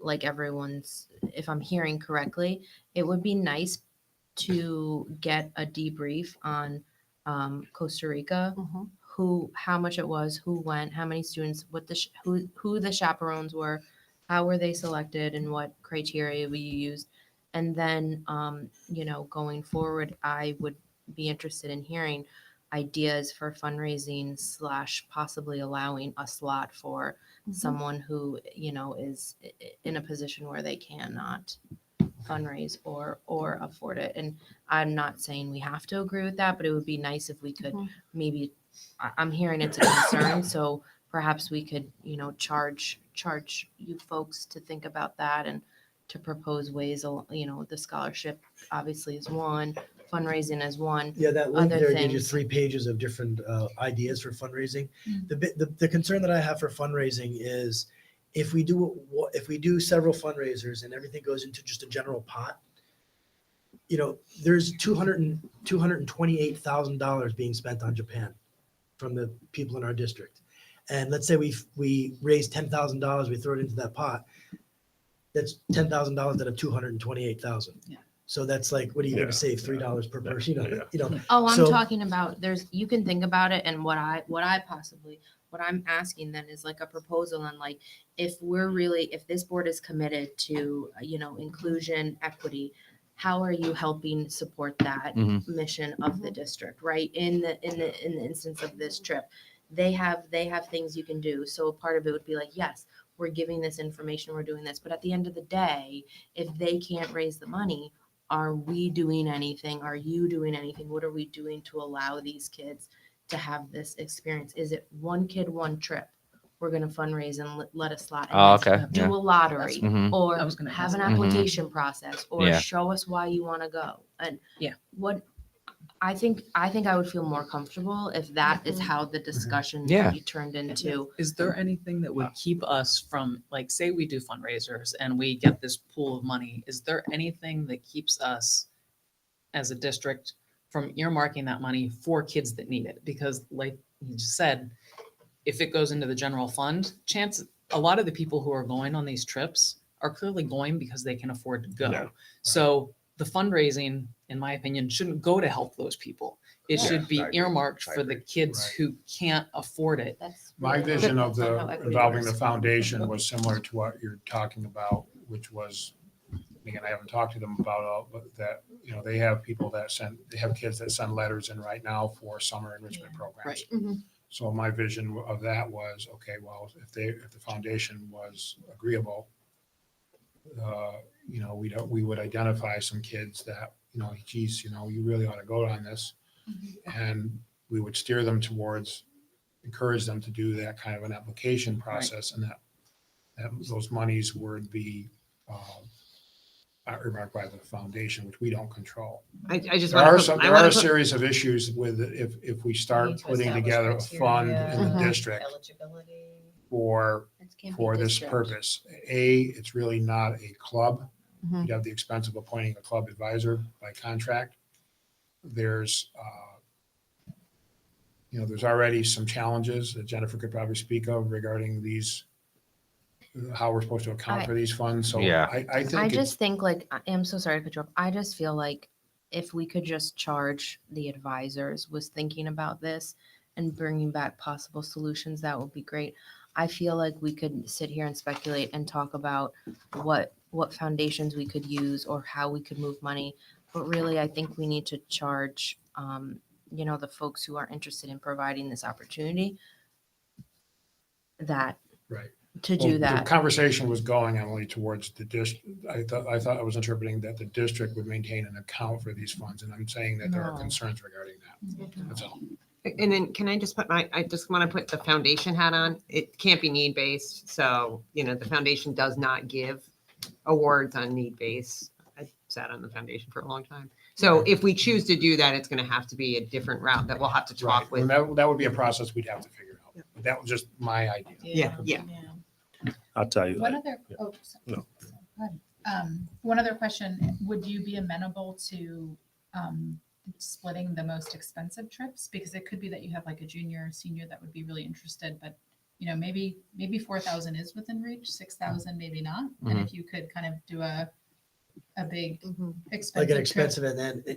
like everyone's, if I'm hearing correctly, it would be nice to get a debrief on Costa Rica, Mhm. how much it was, who went, how many students, who the chaperones were, how were they selected, and what criteria we used. And then, going forward, I would be interested in hearing ideas for fundraising / possibly allowing a slot for someone who, is in a position where they cannot fundraise or afford it. And I'm not saying we have to agree with that, but it would be nice if we could maybe, I'm hearing it's a concern, so perhaps we could, charge you folks to think about that and to propose ways, the scholarship obviously is one, fundraising is one. Yeah, that link Other there gives you things. 3 pages of different ideas for fundraising. The concern that I have for fundraising is if we do several fundraisers and everything goes into just a general pot, there's $228,000 being spent on Japan from the people in our district. And let's say we raise $10,000, we throw it into that pot. That's $10,000 out of $228,000. Yeah. So that's like, what are you going Yeah, to save? $3 per person? Oh, I'm So- talking about you can think about it, and what I'm asking then is like a proposal, and like if this board is committed to inclusion, equity, how are you helping support that Mhm. mission of the district, right? In the instance of this trip, they have things you can do. So part of it would be like, yes, we're giving this information, we're doing this, but at the end of the day, if they can't raise the money, are we doing anything? Are you doing anything? What are we doing to allow these kids to have this experience? Is it one kid, one trip? We're gonna fundraise and let a slot. And Oh, then okay. do Yeah. a lottery, Mhm. or I was gonna have ask an that. application process, or Yeah. show us why you want to go. And Yeah. what I think I would feel more comfortable if that is how the discussion Yeah. be turned into. Is there anything that would keep us from, like, say we do fundraisers and we get this pool of money, is there anything that keeps us as a district from earmarking that money for kids that need it? Because like you just said, if it goes into the general fund, a lot of the people who are going on these trips are clearly going because they can afford to go. Yeah. So the fundraising, in my opinion, shouldn't go to help those people. It Yeah, should be I agree. earmarked I for the agree. kids Right. who can't afford it. That's My really vision not of how the equity involving the works. foundation was similar to what you're talking about, which was, again, I haven't talked to them about all, but that, they have people they have kids that send letters in right now for summer enrichment programs. Right. Mhm. So my vision of that was, okay, well, if the foundation was agreeable, we would identify some kids that, geez, you really ought to go on this. And we would steer them towards, encourage them to do that kind of an application process, and that those monies would be earmarked by the foundation, which we don't control. I just There want are to some, put, there I are want a to put, series of issues with it if we We start need to putting establish together a fund in the criteria, district eligibility. for It can't be for this district. purpose. It's really not a club. Mhm. You'd have the expense of appointing a club advisor by contract. There's there's already some challenges that Jennifer could probably speak of regarding these, how we're supposed to account for these funds. So Yeah. I think I it's, just think I am so sorry to cut you off. I just feel like if we could just charge the advisors with thinking about this and bringing back possible solutions, that would be great. I feel like we could sit here and speculate and talk about what foundations we could use or how we could move money. But really, I think we need to charge, the folks who are interested in providing this opportunity that right. to Well, do the that. conversation was going, Emily, towards the district. I thought I was interpreting that the district would maintain an account for these funds, and I'm saying that there are No. concerns regarding that. That's all. and then can I just I just want to put the foundation hat on. It can't be need-based. So, the foundation does not give awards on need-based. I sat on the foundation for a long time. So if we choose to do that, it's going to have to be a different route that we'll have to talk Right. with. And that would be a process we'd have to figure out. But that was just my idea. Yeah. I'll tell you. One like, other, yeah. oh, No. go ahead. One other question, would you be amenable to splitting the most expensive trips? Because it could be that you have like a junior or senior that would be really interested, but maybe 4,000 is within reach, 6,000 maybe not. And if you could kind of do a big expensive Like an trip. expensive and then Yeah,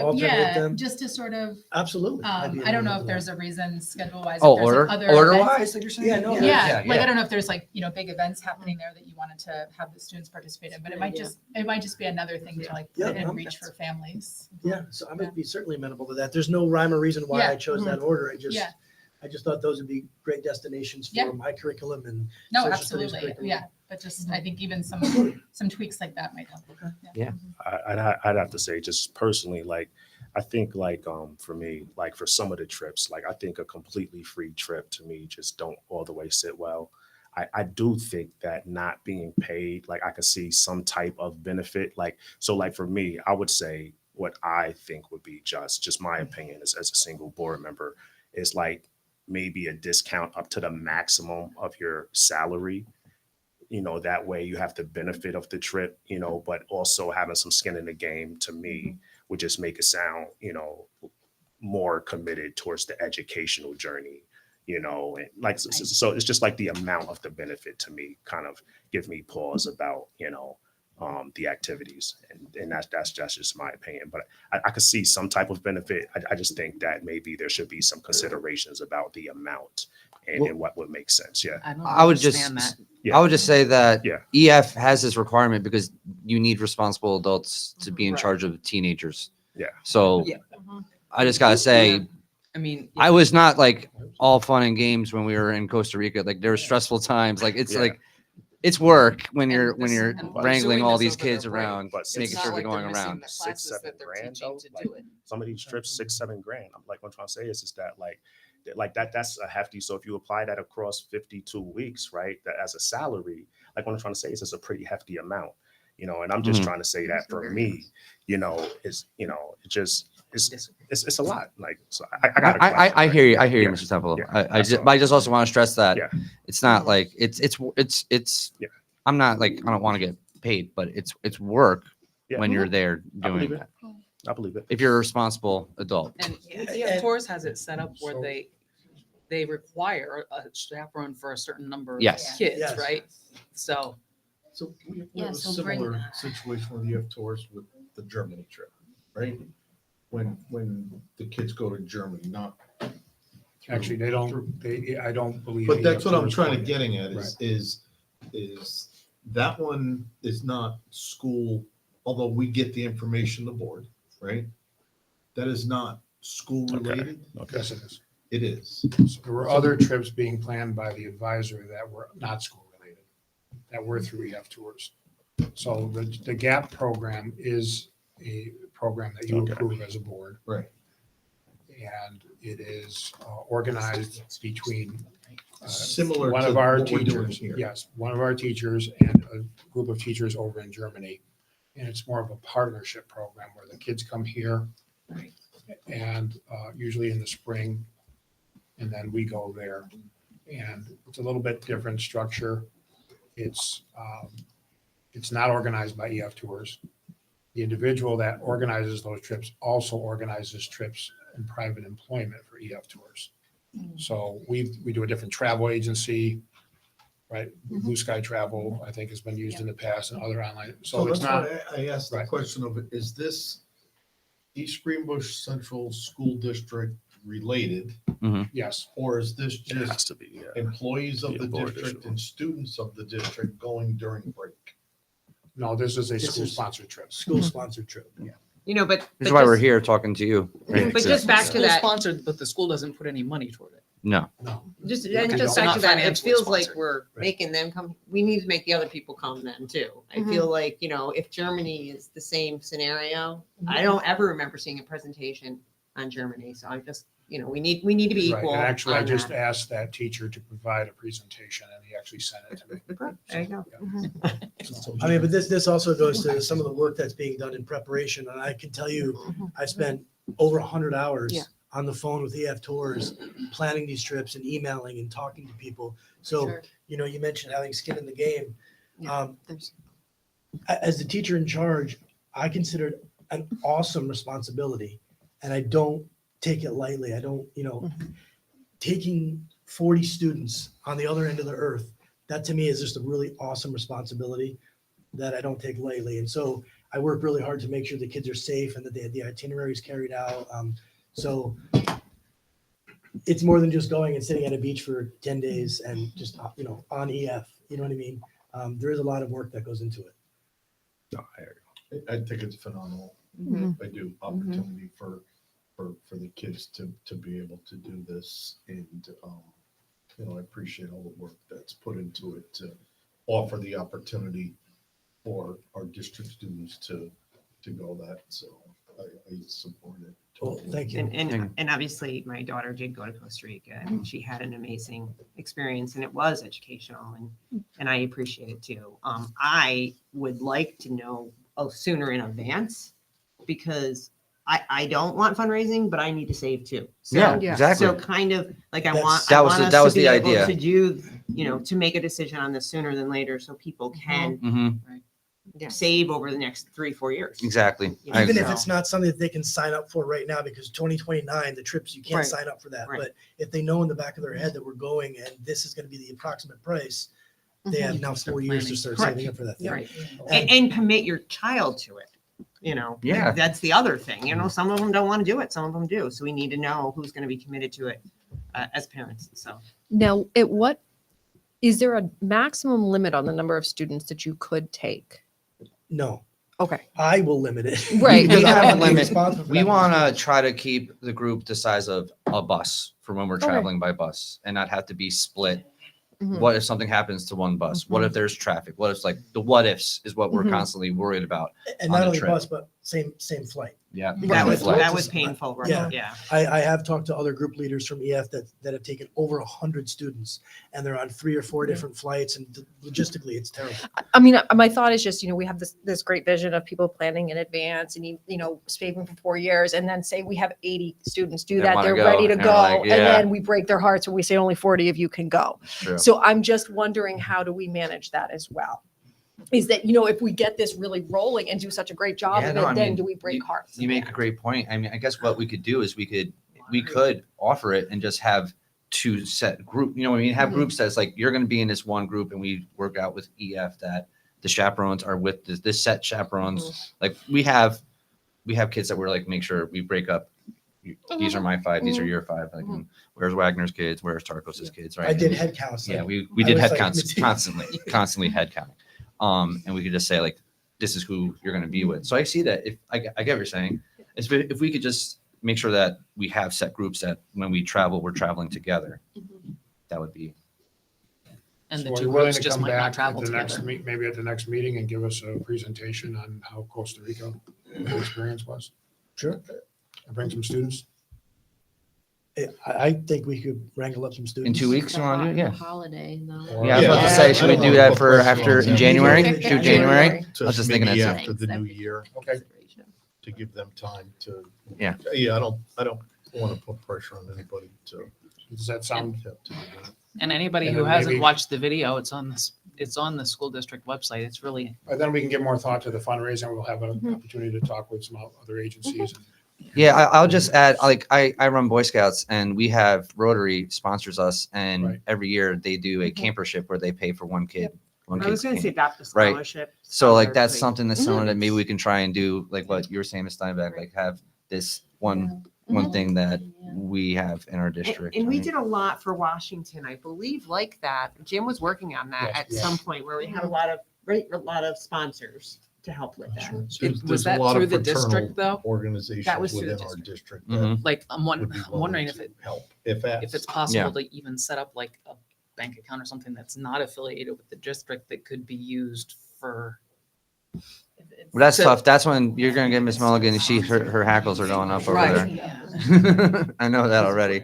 alternate them. just to sort of, Absolutely. I'd be I don't know amenable if to there's that. a reason schedule wise. Oh, order events. wise, like you're saying? Yeah, no, Yeah, like I don't know if there's like, big events happening there that you wanted to have the students participate in, but it might idea. just be another thing to like Yeah, put in no, reach for families. Yeah, so I would be certainly amenable to that. There's no rhyme or reason why Yeah. I chose that order. Yeah. I just thought those would be great destinations Yeah. for my curriculum and No, social studies absolutely. curriculum. Yeah. But just, I think even some tweaks like that might help. I'd have to say, just personally, like, I think like for me, like for some of the trips, like I think a completely free trip to me just don't all the way sit well. I do think that not being paid, like I could see some type of benefit. Like, so like for me, I would say what I think would be just my opinion as a single board member is like maybe a discount up to the maximum of your salary. That way you have the benefit of the trip, but also having some skin in the game to me would just make it sound, more committed towards the educational journey, and like, so it's just like the amount of the benefit to me kind of give me pause about, the activities. And that's just my opinion, but I could see some type of benefit. I just think that maybe there should be some considerations about the amount and what would make sense. Yeah. I don't I would understand just, that. Yeah. I would just say that Yeah. EF has this requirement because you need responsible adults to be in Right. charge of teenagers. Yeah. So Yeah. I just gotta say, I mean, I was not like all fun and games when we were in Costa Rica. Like there were stressful times. Like it's Yeah. like it's work when And you're this- and we're wrangling doing all this these over their kids break. around, But it's making not sure like they're going they're missing around. the $6-7 classes that they're grand teaching though, to like, do it. some of these trips, $6-7 grand. I'm like, what I'm trying to say is that like like that's a hefty. So if you apply that across 52 weeks, right, that as a salary, like what I'm trying to say is it's a pretty hefty amount, you know, and I'm just Mhm. trying to say that for me, you know, it's, you know, it just, it's a lot. Like, so I got a question. I hear you. I hear you, Yeah. Mr. Temple. Yeah, I that's just, all. but I just also want to stress that Yeah. it's not like it's. Yeah. I'm not like I don't want to get paid, but it's work Yeah. when you're there I believe doing it. that. I believe it. If you're a responsible adult. And Yeah. EF Tours has it set up where So- they require a chaperone for a certain number of Yes. kids, Yes. right? So So we Yeah, have a so bring- similar situation with the F tours with the Germany trip, right? When the kids go to Germany, not. through- Actually, they through- don't, I don't believe. But that's what I'm tours trying to for- getting at Right. is that one is not school, although we get the information the board, right? That is not school related. Okay. Yes, it is. It is. So there were other trips being planned by the advisor that were not school related, that were through EF Tours. So the GAP program is a program that you Okay. approve as a board. Right. And it is organized between Similar one to of our what we're doing teachers, here. yes, one of our teachers and a group of teachers over in Germany. And it's more of a partnership program where the kids come here and usually in the spring, and then we go there. And it's a little bit different structure. It's not organized by EF Tours. The individual that organizes those trips also organizes trips in private employment for EF Tours. So we do a different travel agency, right? Blue Sky Travel, I think, has been used in the past and other online. So it's that's not, why I asked the right. question of, is this East Greenbush Central School District related? yes, Or is this It has just to be, yeah. employees of Be a the board district issue. and students of the district going during break? no, this is a This school is- sponsored trip. School sponsored trip. You know, but. This but is why we're just- here talking to you. But just back to school that, sponsored, but the school doesn't put any money toward it. No. No. just, Yeah, and we just don't- back to Not that, it financially feels like sponsored. we're Right. making them come, we need to make the other people come then too. I feel like, you know, if Germany is the same scenario, I don't ever remember seeing a presentation on Germany, so I'm just, you know, we need to be Right, equal. and actually, I on just that. asked that teacher to provide a presentation and he actually sent it to me. There you go. Yeah. I mean, but this also goes to some of the work that's being done in preparation. And I can tell you, I spent over 100 hours Yeah. on the phone with EF Tours, planning these trips and emailing and talking to people. So, Sure. you know, you mentioned having skin in the game. Yeah, there's- As the teacher in charge, I consider it an awesome responsibility and I don't take it lightly. I don't, you know, taking 40 students on the other end of the earth, that to me is just a really awesome responsibility that I don't take lightly. And so I work really hard to make sure the kids are safe and that the itinerary is carried out. So it's more than just going and sitting at a beach for 10 days and just, you know, on EF, you know what I mean? There is a lot of work that goes into it. No, I hear you. I think it's phenomenal. I do, opportunity for the kids to be able to do this. And, you know, I appreciate all the work that's put into it to offer the opportunity for our district students to go that. So I support it. Well, totally. thank you. And obviously, my daughter did go to Costa Rica and she had an amazing experience and it was educational and I appreciate it too. I would like to know sooner in advance because I don't want fundraising, but I need to save too. So, Yeah, Yeah. exactly. So kind of like I That's- want, That I was want the- us that to was be the able idea. to do, you know, to make a decision on this sooner than later so people can Mm-hmm. save over the next 3-4 years. Exactly. You I Even agree. if it's not something that they can sign up for right now, because 2029, the trips, you can't Right. sign up for that. Right. But if they know in the back of their head that we're going and this is going to be the approximate price, they have now 4 years to start Correct. saving up for that. thing. Right. And- And commit your child to it. You know, Yeah. that's the other thing. You know, some of them don't want to do it, some of them do. So we need to know who's going to be committed to it as parents. So Now, is there a maximum limit on the number of students that you could take? No, Okay. I will limit it. Right. Because We I have want a to be limit. responsible for We that. want to try to keep the group the size of a bus for when we're Okay. traveling by bus and not have to be split. Mhm. What if something happens to one bus? What if there's traffic? What if like the what ifs is what we're Mhm. constantly worried about? And on not the only trip. bus, but same flight. Yeah. Because That I was, talked that to was some- painful, right? Yeah. Yeah. I have talked to other group leaders from EF that have taken over 100 students, and they're on 3 or 4 different flights, and logistically, it's terrible. I mean, my thought is just, we have this great vision of people planning in advance and, saving for 4 years, and then say we have 80 students do They that, wanna they're go, ready to and go, we're like, and yeah. then we break their hearts and we say only 40 of you can go. True. So I'm just wondering, how do we manage that as well? Is that, if we get this really rolling and do such a great job Yeah, of no, I it, then mean, do we break hearts? You make a great point. I mean, I guess what we could do is we could offer it and just have 2 set group, you know what I mean? Have Mhm. groups that's like, you're going to be in this one group and we work out with EF that the chaperones are with this set chaperones. Like we have kids that we're like, make sure we break up. These are my 5, these are your 5. Like, where's Wagner's kids? Where's Tarkos's kids? Right. I did And head counts. yeah, like, we I did was head like, counts constantly head counting. And we could just say like, this is who you're going to be with. So I see that if I get what you're saying, if we could just make sure that we have set groups that when we travel, we're traveling together. That would be. And So the are 2 you willing groups to just come might not back travel at the next together. maybe at the next meeting and give us a presentation on how Costa Rica experience was? Sure. And bring some students? I think we could wrangle up some In students. 2 weeks, you want to do it? Yeah. Holiday, though. Or- Yeah, I was about to say, should we do that for after in January? Do January? I was just thinking Maybe that's after the new year. Okay. To give them time to. Yeah. Yeah, I don't want to put pressure on anybody to. Does that sound? have to do that. And anybody And who then hasn't maybe- watched the video, it's on the school district website. It's really, And then we can give more thought to the fundraising. We'll have an opportunity to talk with some other agencies. Yeah, I'll just add, like, I run Boy Scouts and we have Rotary sponsors us, and Right. every year they do a campership where they pay for one kid. One I was kid's going to say camp. adopt a Right. scholarship. So like that's scholarship. something that's similar that maybe we can try and do, like what you were saying, Ms. Steinbeck, like have this one thing that we have in our district. And we right? did a lot for Washington, I believe, like that. Jim was working on that Yes, at yes. some point where we had a lot of sponsors to help with that. There's was a that lot of through the fraternal district, though? Organizations That was through the within our district. district. that Mhm. like, I'm would be wondering willing if to help, if it's asked. possible to even set up like a bank account or something that's not affiliated with the district that could be used for. Well, that's So- tough. That's when you're gonna get Miss Mulligan. Her hackles are going up over Right. there. I know that already.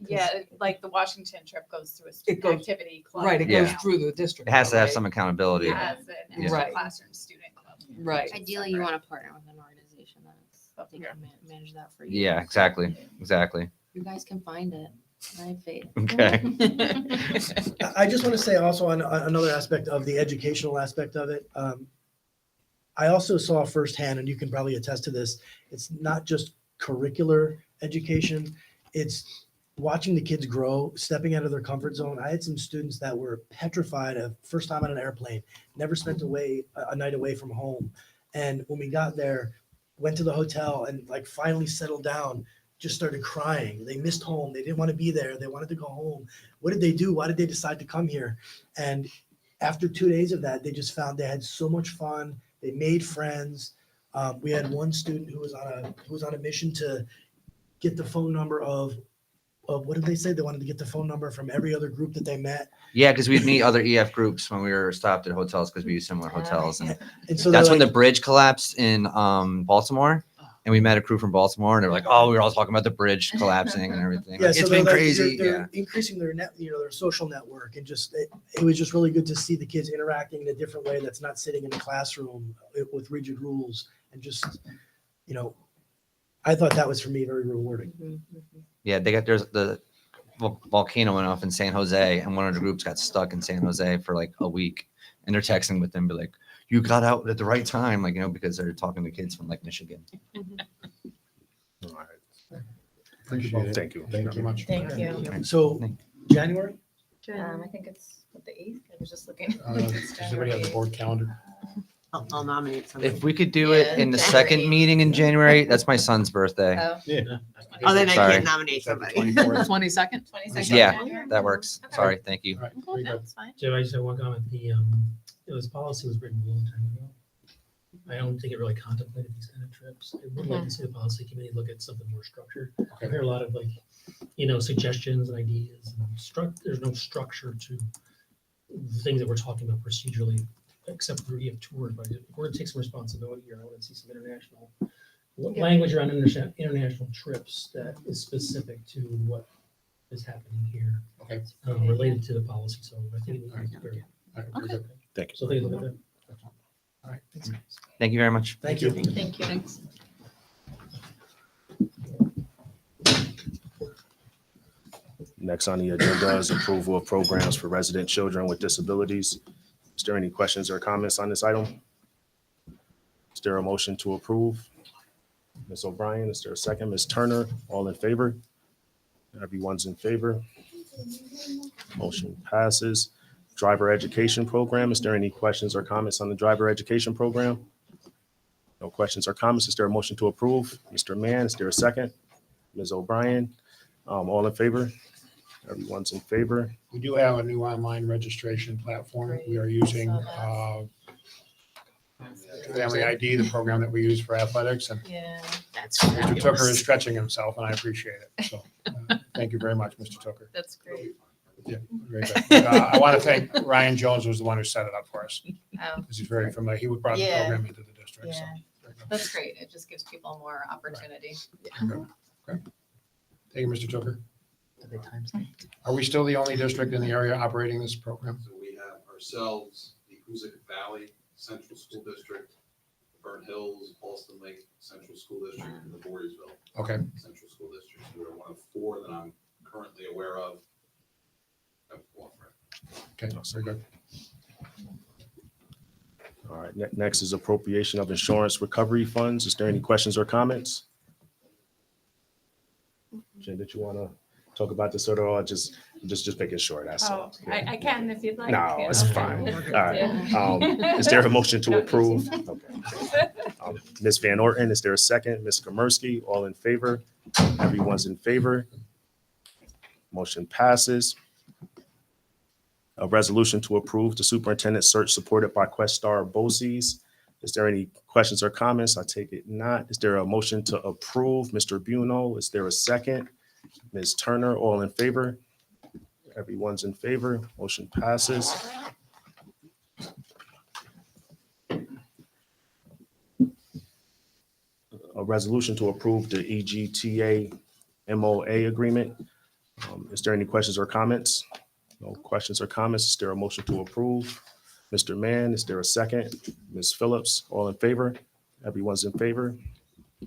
Yeah, like the Washington trip goes through a It student goes- activity club. Right, it Yeah. goes through the district. It has to have right? some accountability. As an Yeah. extra Right. classroom student club. Right. Ideally, you want to partner with an organization that's they can manage that for you. Yeah, exactly. You guys can find it. I have faith. Okay. I just want to say also on another aspect of the educational aspect of it. I also saw firsthand, and you can probably attest to this, it's not just curricular education, it's watching the kids grow, stepping out of their comfort zone. I had some students that were petrified of first time on an airplane, never spent a night away from home. And when we got there, went to the hotel and like finally settled down, just started crying. They missed home. They didn't want to be there. They wanted to go home. What did they do? Why did they decide to come here? And after 2 days of that, they just found they had so much fun. They made friends. We had one student who was on a mission to get the phone number of what did they say? They wanted to get the phone number from every other group that they met. Yeah, because we'd meet other EF groups when we were stopped at hotels because we use similar hotels, and And so that's they're when the like, bridge collapsed in Baltimore. And we met a crew from Baltimore, and they're like, "Oh, we were all talking about the bridge collapsing and everything. yeah, Like, so it's they're been like- crazy." They're increasing their their social network, and just it was just really good to see the kids interacting in a different way that's not sitting in a classroom with rigid rules, and just I thought that was for me very rewarding. Yeah, there's the volcano went off in San Jose, and one of the groups got stuck in San Jose for like a week, and they're texting with them, be like, "You got out at the right time," like because they're talking to kids from like Michigan. All right. Appreciate it. Thank you. Thank Very you. much. Thank you. So January. I think it's the 8th. I was just looking. Does anybody have the board calendar? I'll nominate somebody. If we could do it in the second meeting in January, that's my son's birthday. Oh. Yeah. Oh, then I Sorry. can't nominate somebody. 24th? 22nd? 22nd Yeah, January? that works. Okay. Sorry, thank you. All right, very good. That's fine. Jim, I just have one comment. This policy was written a long time ago. I don't think it really contemplated these kind of trips. I would like to see the policy committee look at something more structured. I hear a lot of suggestions and ideas. And there's no structure to the things that we're talking about procedurally. except for you have toured, but if we're gonna take some responsibility here, I want to see some international Yeah. language around international trips that is specific to what is happening here, Okay. related to the policy. So I think it would be very. All right, very good. Thank you. So take a look at that. All right. Thank you very much. Thank you. Thank you. Next on the agenda is approval of programs for resident children with disabilities. Is there any questions or comments on this item? Is there a motion to approve? Ms. O'Brien, is there a second? Ms. Turner, all in favor? Everyone's in favor. Motion passes. Driver education program, is there any questions or comments on the driver education program? No questions or comments. Is there a motion to approve? Mr. Mann, is there a second? Ms. O'Brien, all in favor? Everyone's in favor. We do have a new online registration platform. We are using Family ID, the program that we use for athletics, and Yeah. That's Mr. Tucker is fabulous. stretching himself, and I appreciate it. So, thank you very much, Mr. Tucker. That's great. Yeah, very good. I want to thank Ryan Jones, who was the one who set it up for us, Oh, because he's very familiar. He brought the Yeah. program into the district. So, Yeah. very good. That's great. It just gives people more opportunity. Thank you, Mr. Tucker. Are they timestamped? Are we still the only district in the area operating this program? So we have ourselves, the Hoosick Valley Central School District, Burnt Hills, Alston Lake Central School District, and the Voorheesville Okay. Central School District. We are one of 4 that I'm currently aware of. Okay, very good. All right, next is appropriation of insurance recovery funds. Is there any questions or comments? Jen, did you want to talk about this at all? Just making sure, that's all. I can if you'd like. No, it's fine. All right. Is there a motion to approve? Okay. Ms. Van Orten, is there a second? Ms. Komersky, all in favor? Everyone's in favor. Motion passes. A resolution to approve the superintendent search supported by Questar BOCES. Is there any questions or comments? I take it not. Is there a motion to approve? Mr. Buno, is there a second? Ms. Turner, all in favor? Everyone's in favor. Motion passes. A resolution to approve the EGTA MOA agreement. Is there any questions or comments? No questions or comments. Is there a motion to approve? Mr. Mann, is there a second? Ms. Phillips, all in favor? Everyone's in favor.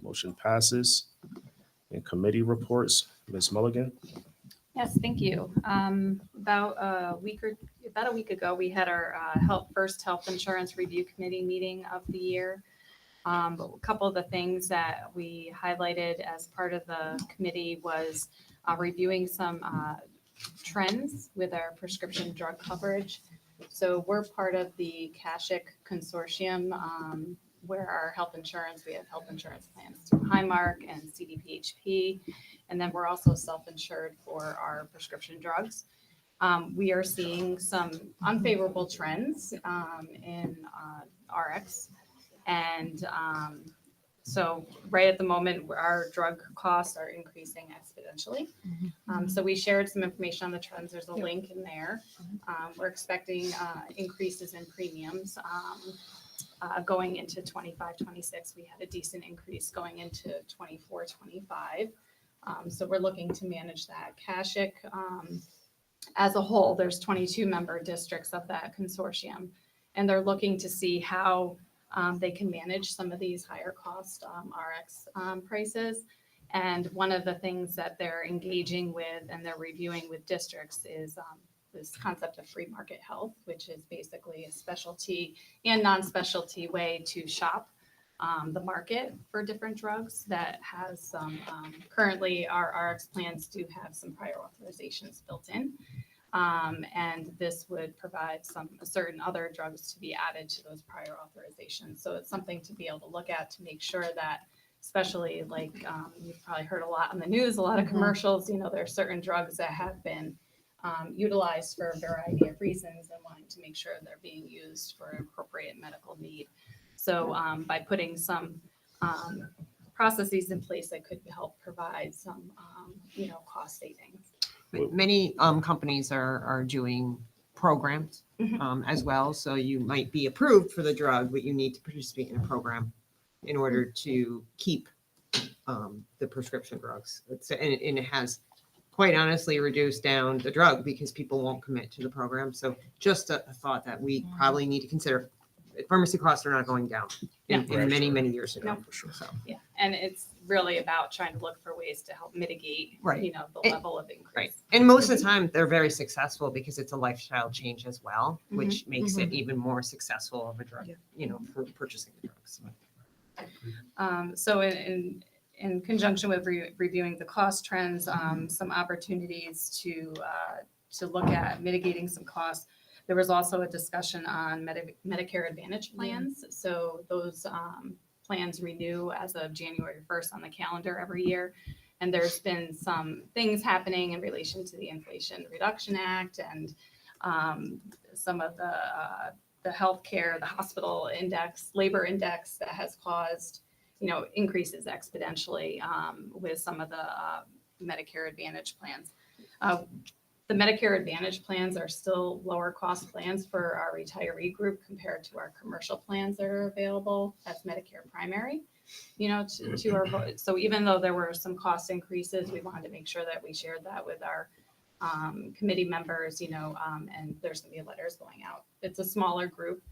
Motion passes. In committee reports, Ms. Mulligan. Yes, thank you. About a week ago, we had our first health insurance review committee meeting of the year. But a couple of the things that we highlighted as part of the committee was reviewing some trends with our prescription drug coverage. So we're part of the CASHIC consortium, where our health insurance, we have health insurance plans through Highmark and CDPHP. And then we're also self-insured for our prescription drugs. We are seeing some unfavorable trends in RX. And so right at the moment, our drug costs are increasing exponentially. So we shared some information on the trends. There's a link in there. We're expecting increases in premiums going into 25, 26. We had a decent increase going into 24, 25. So we're looking to manage that. CASHIC, as a whole, there's 22 member districts of that consortium, and they're looking to see how they can manage some of these higher cost RX prices. And one of the things that they're engaging with and they're reviewing with districts is this concept of free market health, which is basically a specialty and non-specialty way to shop the market for different drugs that has some, currently our RX plans do have some prior authorizations built in. And this would provide some certain other drugs to be added to those prior authorizations. So it's something to be able to look at to make sure that, especially like you've probably heard a lot on the news, a lot of commercials, you know, there are certain drugs that have been utilized for a variety of reasons and wanting to make sure they're being used for appropriate medical need. So by putting some processes in place that could help provide some, cost savings. Many companies are doing programs Mhm. as well. So you might be approved for the drug, but you need to participate in a program in order to keep the prescription drugs. And it has quite honestly reduced down the drug because people won't commit to the program. So just a thought that we probably need to consider. Pharmacy costs are not going down in many, many years ago. No. For sure. So. Yeah, and it's really about trying to look for ways to help mitigate, Right. you know, the And- level of increase. Right. And most of the time, they're very successful because it's a lifestyle change as well, which makes it even more successful of a drug, you know, for purchasing the drugs. So in conjunction with reviewing the cost trends, some opportunities to look at mitigating some costs. There was also a discussion on Medicare Advantage plans. So those plans renew as of January 1st on the calendar every year. And there's been some things happening in relation to the Inflation Reduction Act and some of the healthcare, the hospital index, labor index that has caused, you know, increases exponentially with some of the Medicare Advantage plans. The Medicare Advantage plans are still lower cost plans for our retiree group compared to our commercial plans that are available as Medicare primary, you know, to our, so even though there were some cost increases, we wanted to make sure that we shared that with our committee members, you know, and there's gonna be letters going out. It's a smaller group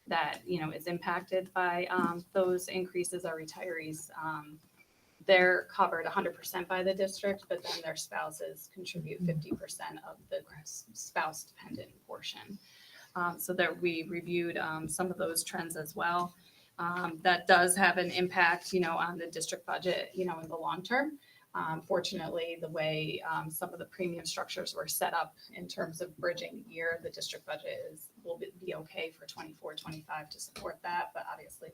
that, you know, is impacted by those increases. Our retirees, they're covered 100% by the district, but then their spouses contribute 50% of the spouse dependent portion. So that we reviewed some of those trends as well. That does have an impact, you know, on the district budget, you know, in the long term. Fortunately, the way some of the premium structures were set up in terms of bridging the year, the district budget will be okay for 24, 25 to support that. But obviously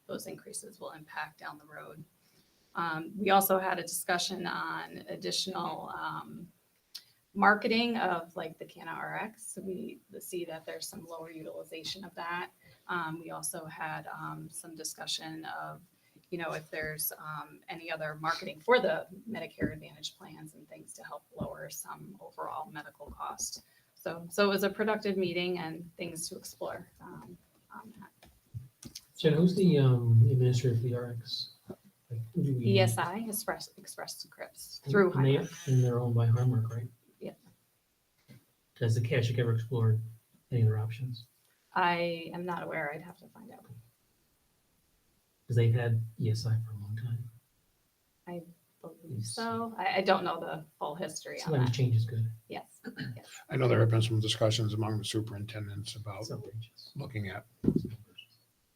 those increases will impact down the road. We also had a discussion on additional marketing of like the Canna RX. We see that there's some lower utilization of that. We also had some discussion of, you know, if there's any other marketing for the Medicare Advantage plans and things to help lower some overall medical cost. So it was a productive meeting and things to explore on that. Jen, who's the administrator for the RX? Like, who do we? ESI, Express Scripts, through And they- Highmark. And they're owned by Highmark, right? Yeah. Has the Cash ever explored any other options? I am not aware. I'd have to find out. Because they've had ESI for a long time. I believe so. I don't know the full history on Sometimes that. change is good. Yes. Yes. I know there have been some discussions among the superintendents about Some changes. looking at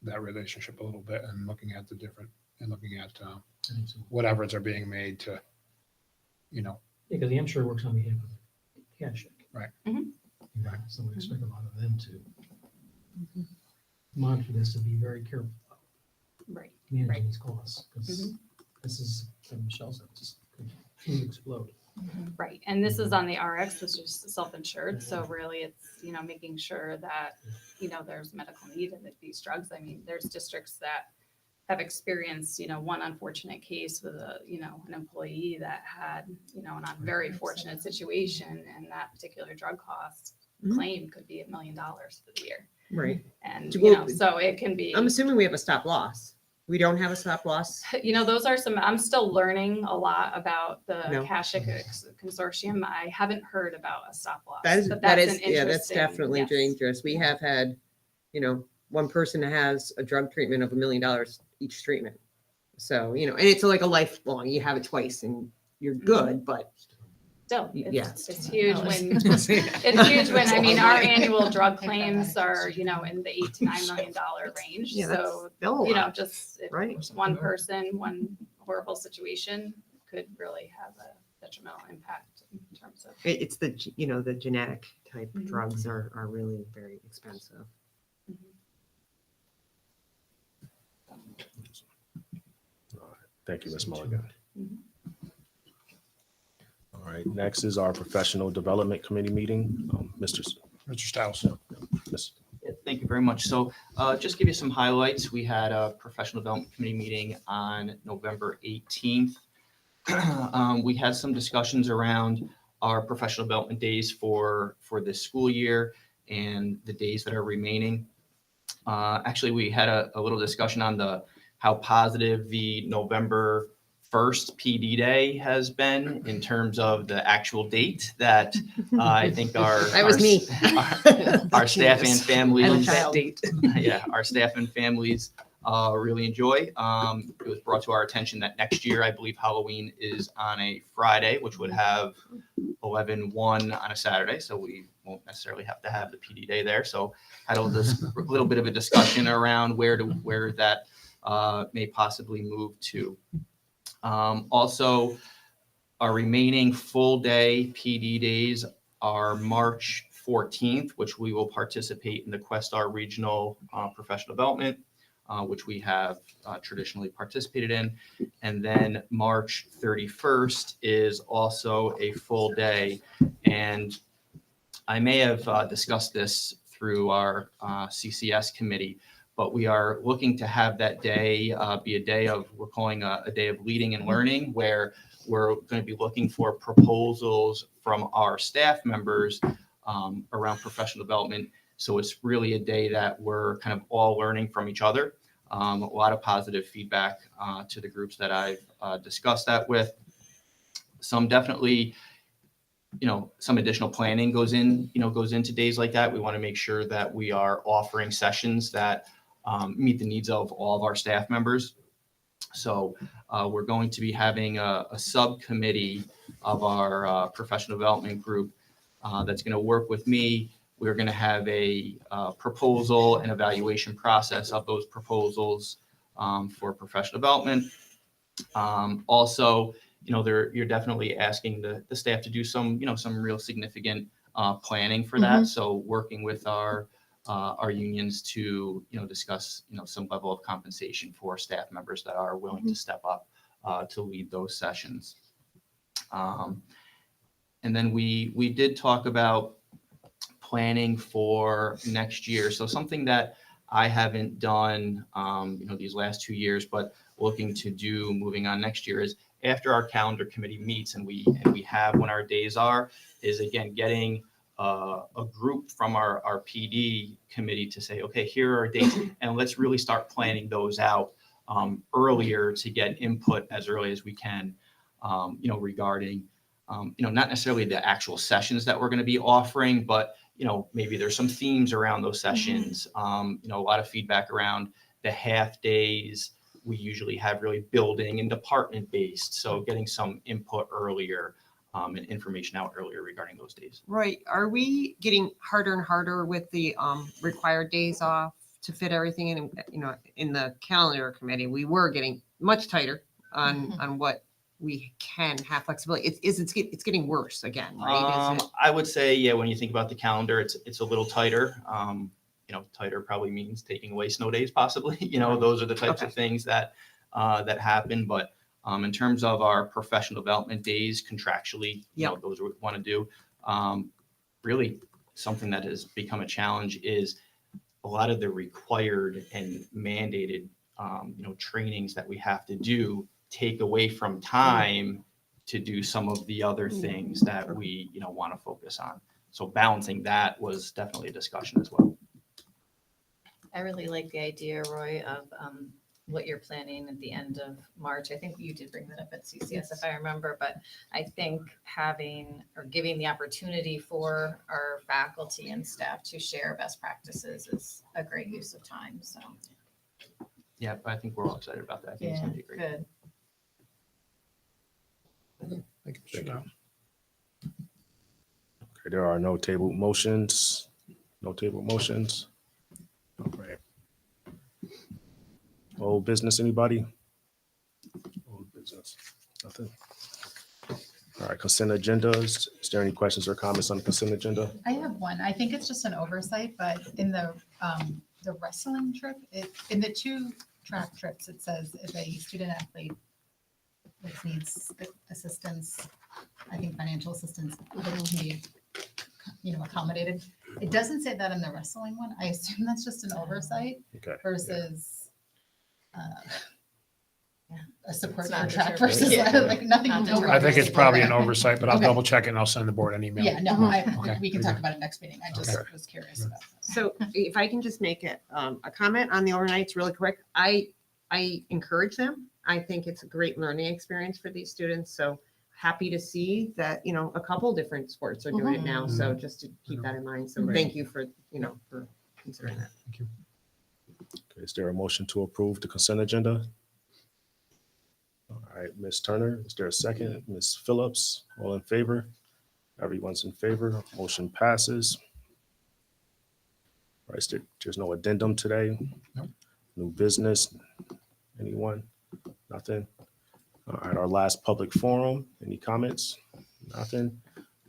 that relationship a little bit and looking at the different, and looking at I think so. what efforts are being made to, you know, Yeah, because the Hampshire works on behalf of Cash. Right. Mhm. Right, so we expect a lot of them to monitor this, to be very careful about Right. managing these costs. Because Mhm. this is, like Michelle said, just continue to explode. Right. And this is on the RX, which is self-insured. So really it's, you know, making sure that, you know, there's medical need in these drugs. I mean, there's districts that have experienced, you know, one unfortunate case with an employee that had, you know, a very fortunate situation, and that particular drug cost claim could be $1 million for the year. Right. And, To you go- know, so it can be. I'm assuming we have a stop loss. We don't have a stop loss. You know, those are I'm still learning a lot about the No. Kashik Consortium. I haven't heard about a stop loss. That is, but that that's is, an yeah, that's interesting- definitely yes. dangerous. We have had, you know, one person has a drug treatment of $1 million each treatment. So, you know, and it's like a lifelong, you have it twice and you're good, but Still, yeah. it's huge No, when, it's- it's huge when, I mean, our annual drug claims are, you know, in the $8 to $9 million range. Yeah, that's So, still a you know, lot. just if Right. one person, one horrible situation could really have a detrimental impact in terms of. It's the, you know, the genetic type Mhm. drugs are really very expensive. Thank you, Ms. Mulligan. Mhm. All right, next is our Professional Development Committee meeting. Mr. Stiles. Yes. Yeah, thank you very much. So just give you some highlights. We had a professional development committee meeting on November 18th. We had some discussions around our professional development days for this school year and the days that are remaining. Actually, we had a little discussion on how positive the November 1st PD day has been in terms of the actual date that I think That was me. our staff and I families. love that date. Yeah, our staff and families really enjoy. It was brought to our attention that next year, I believe Halloween is on a Friday, which would have 11/1 on a Saturday, so we won't necessarily have to have the PD day there. So had a little bit of a discussion around where that may possibly move to. Also, our remaining full day PD days are March 14th, which we will participate in the Questar Regional Professional Development, which we have traditionally participated in. And then March 31st is also a full day. And I may have discussed this through our CCS committee, but we are looking to have that day be a day of, we're calling a day of leading and learning, where we're going to be looking for proposals from our staff members around professional development. So it's really a day that we're kind of all learning from each other. A lot of positive feedback to the groups that I've discussed that with. Some definitely, some additional planning goes into days like that. We want to make sure that we are offering sessions that meet the needs of all of our staff members. So we're going to be having a subcommittee of our professional development group that's going to work with me. We're going to have a proposal and evaluation process of those proposals for professional development. Also, you're definitely asking the staff to do some real significant planning for that. So working with our unions to, discuss, some level of compensation for staff members that are willing to step up to lead those sessions. And then we did talk about planning for next year. So something that I haven't done, these last 2 years, but looking to do moving on next year is after our calendar committee meets and we have when our days are, is again, getting a group from our PD committee to say, okay, here are our dates, and let's really start planning those out earlier to get input as early as we can, regarding, not necessarily the actual sessions that we're going to be offering, but, maybe there's some themes around those sessions, a lot of feedback around the half days. We usually have really building and department based. So getting some input earlier and information out earlier regarding those days. Right. Are we getting harder and harder with the required days off to fit everything in? In the calendar committee, we were getting much tighter on what we can have flexibility. It's getting worse again, right? I would say, yeah, when you think about the calendar, it's a little tighter. Tighter probably means taking away snow days, possibly. Those are the types of things that happen. But in terms of our professional development days, contractually, those we want to do. Really, something that has become a challenge is a lot of the required and mandated, trainings that we have to do take away from time to do some of the other things that we, want to focus on. So balancing that was definitely a discussion as well. I really like the idea, Roy, of what you're planning at the end of March. I think you did bring that up at CCS, if I remember, but I think having or giving the opportunity for our faculty and staff to share best practices is a great use of time. So Yeah, I think we're all excited about that. I think it's going to be great. Good. Thank you. Okay, there are no table motions. No table motions. Okay. Old business, anybody? Old business, nothing. All right, consent agendas. Is there any questions or comments on the consent agenda? I have one. I think it's just an oversight, but in the wrestling trip, in the 2 track trips, it says if a student athlete needs assistance, I think financial assistance, it can be, accommodated. It doesn't say that in the wrestling one. I assume that's just an oversight Okay. versus, a support It's for not track determined. versus Yeah. like nothing. Not no determined. I think it's probably an program. oversight, but I'll Okay. double check it and I'll send the board an email. Yeah, no, Okay. we can Very talk about it next meeting. I just Okay. was curious about that. So if I can just make it a comment on the overnights really quick, I encourage them. I think it's a great learning experience for these students. So happy to see that, you know, a couple different sports are doing it now. So just to keep that in mind. So Right. thank you for, you know, for considering that. Thank you. Okay, is there a motion to approve the consent agenda? All right, Ms. Turner, is there a second? Ms. Phillips, all in favor? Everyone's in favor. Motion passes. All right, there's no addendum today. Nope. New business. Anyone? Nothing. All right, our last public forum. Any comments? Nothing.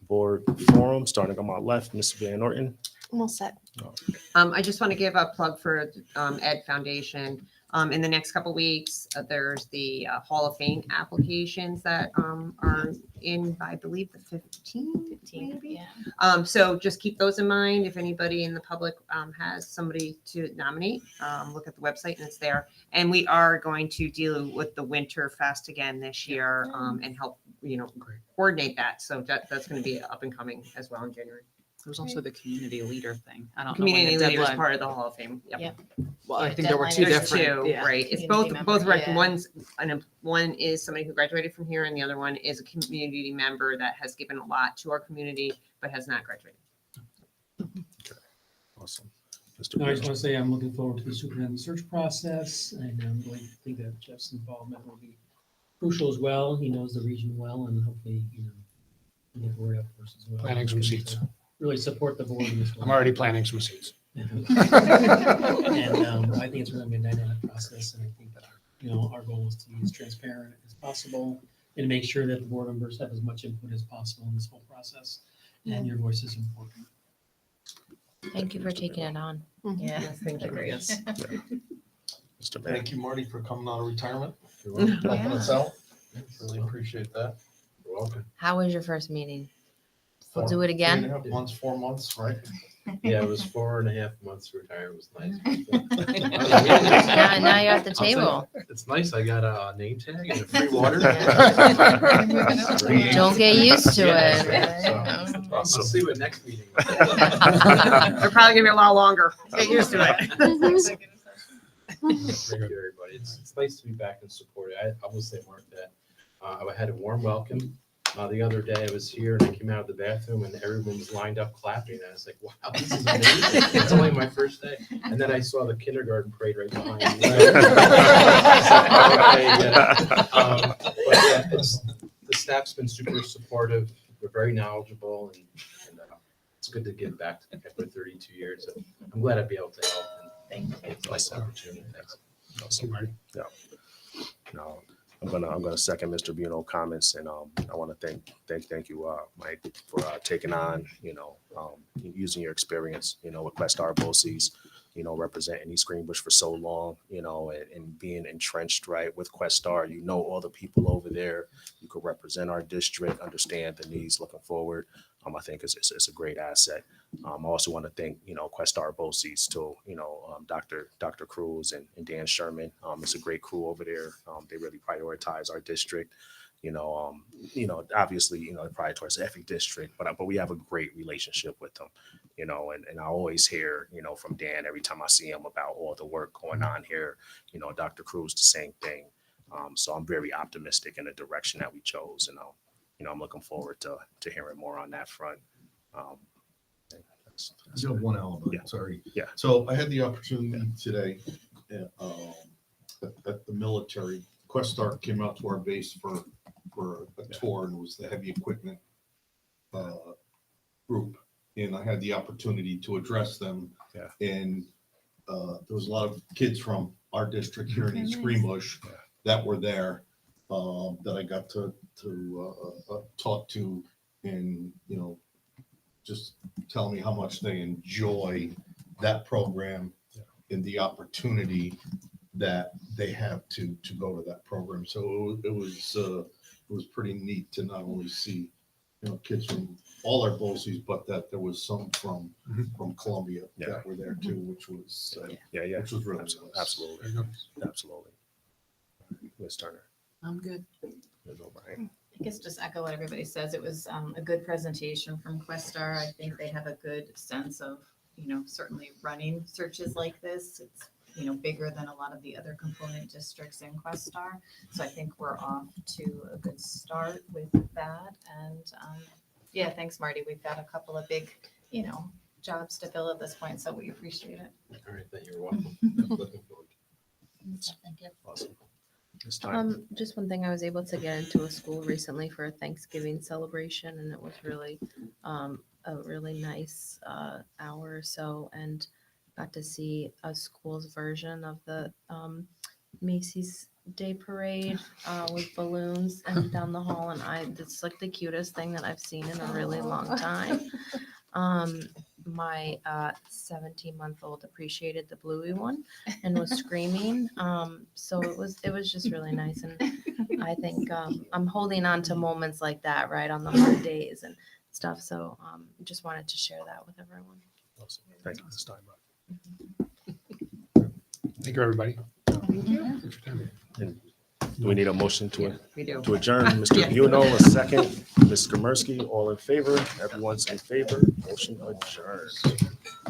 Board forum, starting on my left, Ms. Van Orton. I'm all set. Oh, I just want to give a plug for Ed Foundation. In the next couple weeks, there's the Hall of Fame applications that are in, by, I believe, the 15th, maybe. Yeah. So just keep those in mind. If anybody in the public has somebody to nominate, look at the website and it's there. And we are going to deal with the Winter Fest again this year and help, you know, coordinate that. So that's going to be up and coming as well in January. There's also the community leader thing. I don't know. Community when the leader is deadline- part of the Hall of Fame. Yep. Yep. Well, I Yeah, think there were two deadline There's different. two, Yeah. right? It's Community both member, rec- yeah. one is somebody who graduated from here and the other one is a community member that has given a lot to our community but has not graduated. awesome. Mr. No, I just Beach. want to say I'm looking forward to the superintendent search process, and I'm going to think that Jeff's involvement will be crucial as well. He knows the region well, and hopefully, get the word out first as well. Planting some seats. Really support the board in this. I'm already planting some seats. And I think it's going to be a dynamic process, and I think that our goal is to be as transparent as possible and make sure that the board members have as much input as possible in this whole process, and your voice is important. Thank you for taking it on. Yeah. Yes, thank you. Agreed. Mr. Mayor. Thank you, Marty, for coming out of retirement. Yeah. Helping us out. Really appreciate that. You're welcome. How was your first meeting? We'll do it again? 3.5 months, 4 months, right? Yeah, it was 4.5 months to retire. It was nice. Now you're at the I'll say, table. It's nice. I got a name tag and a free water. Don't get used to Yeah, it. yeah, so, I'll see you at next meeting. They're probably gonna be a lot longer. Get used to it. Thank you, everybody. It's nice to be back and supported. I will say, Mark, that I had a warm welcome. The other day I was here and I came out of the bathroom and everyone was lined up clapping. And I was like, wow, this is amazing. It's only my first day. And then I saw the kindergarten parade right behind me. But yeah, the staff's been super supportive. They're very knowledgeable and it's good to give back after 32 years. So I'm glad I'd be able to help. And thank you for this opportunity. Thanks. Awesome. Yeah. No, I'm gonna second Mr. Buno's comments, and I want to thank you, Mike, for taking on, using your experience, with Questar BOCES, representing East Greenbush for so long, and being entrenched right with Questar. All the people over there. You could represent our district, understand the needs, looking forward. I think it's a great asset. I also want to thank, Questar BOCES too, Dr. Cruz and Dan Sherman. It's a great crew over there. They really prioritize our district. Obviously, they prioritize every district, but we have a great relationship with them, and I always hear, from Dan every time I see him about all the work going on here. Dr. Cruz, the same thing. So I'm very optimistic in the direction that we chose, and I'm looking forward to hearing more on that front. I still have one element, Yeah. sorry. Yeah. So I had the opportunity today at the military. Questar came out to our base for a tour, and it was the heavy equipment group. And I had the opportunity to address them. Yeah. And there was a lot of kids from our district here in East nice. Greenbush that were there that I got to talk to, and just tell me how much they enjoy that program and the opportunity that they have to go to that program. So it was pretty neat to not only see kids from all our BOCES, but that there was some from Columbia Yeah. that were there too, which was Yeah. which was really Absolutely. nice. Absolutely. Ms. Turner. I'm good. Ms. O'Brien. I guess just echo what everybody says. It was a good presentation from Questar. I think they have a good sense of, certainly running searches like this. It's, bigger than a lot of the other component districts in Questar. So I think we're off to a good start with that. And yeah, thanks, Marty. We've got a couple of big, jobs to fill at this point, so we appreciate it. All right, then you're welcome. Looking forward. Thank you. Awesome. This time, Just one thing, I was able to get into a school recently for a Thanksgiving celebration, and it was really a really nice hour or so, and got to see a school's version of the Macy's Day Parade with balloons and down the hall, and it's like the cutest thing that I've seen in a really long time. My 17-month-old appreciated the bluey one and was screaming. So it was just really nice. And I think I'm holding on to moments like that, right, on the hard days and stuff. So just wanted to share that with everyone. awesome. Thank you, Ms. Steinbach. Thank you, everybody. Thank you. Thanks for coming. And do we need a motion We do. to adjourn? Mr. Yeah. Buno, a second. Ms. Skamersky, all in favor? Everyone's in favor. Motion adjourned.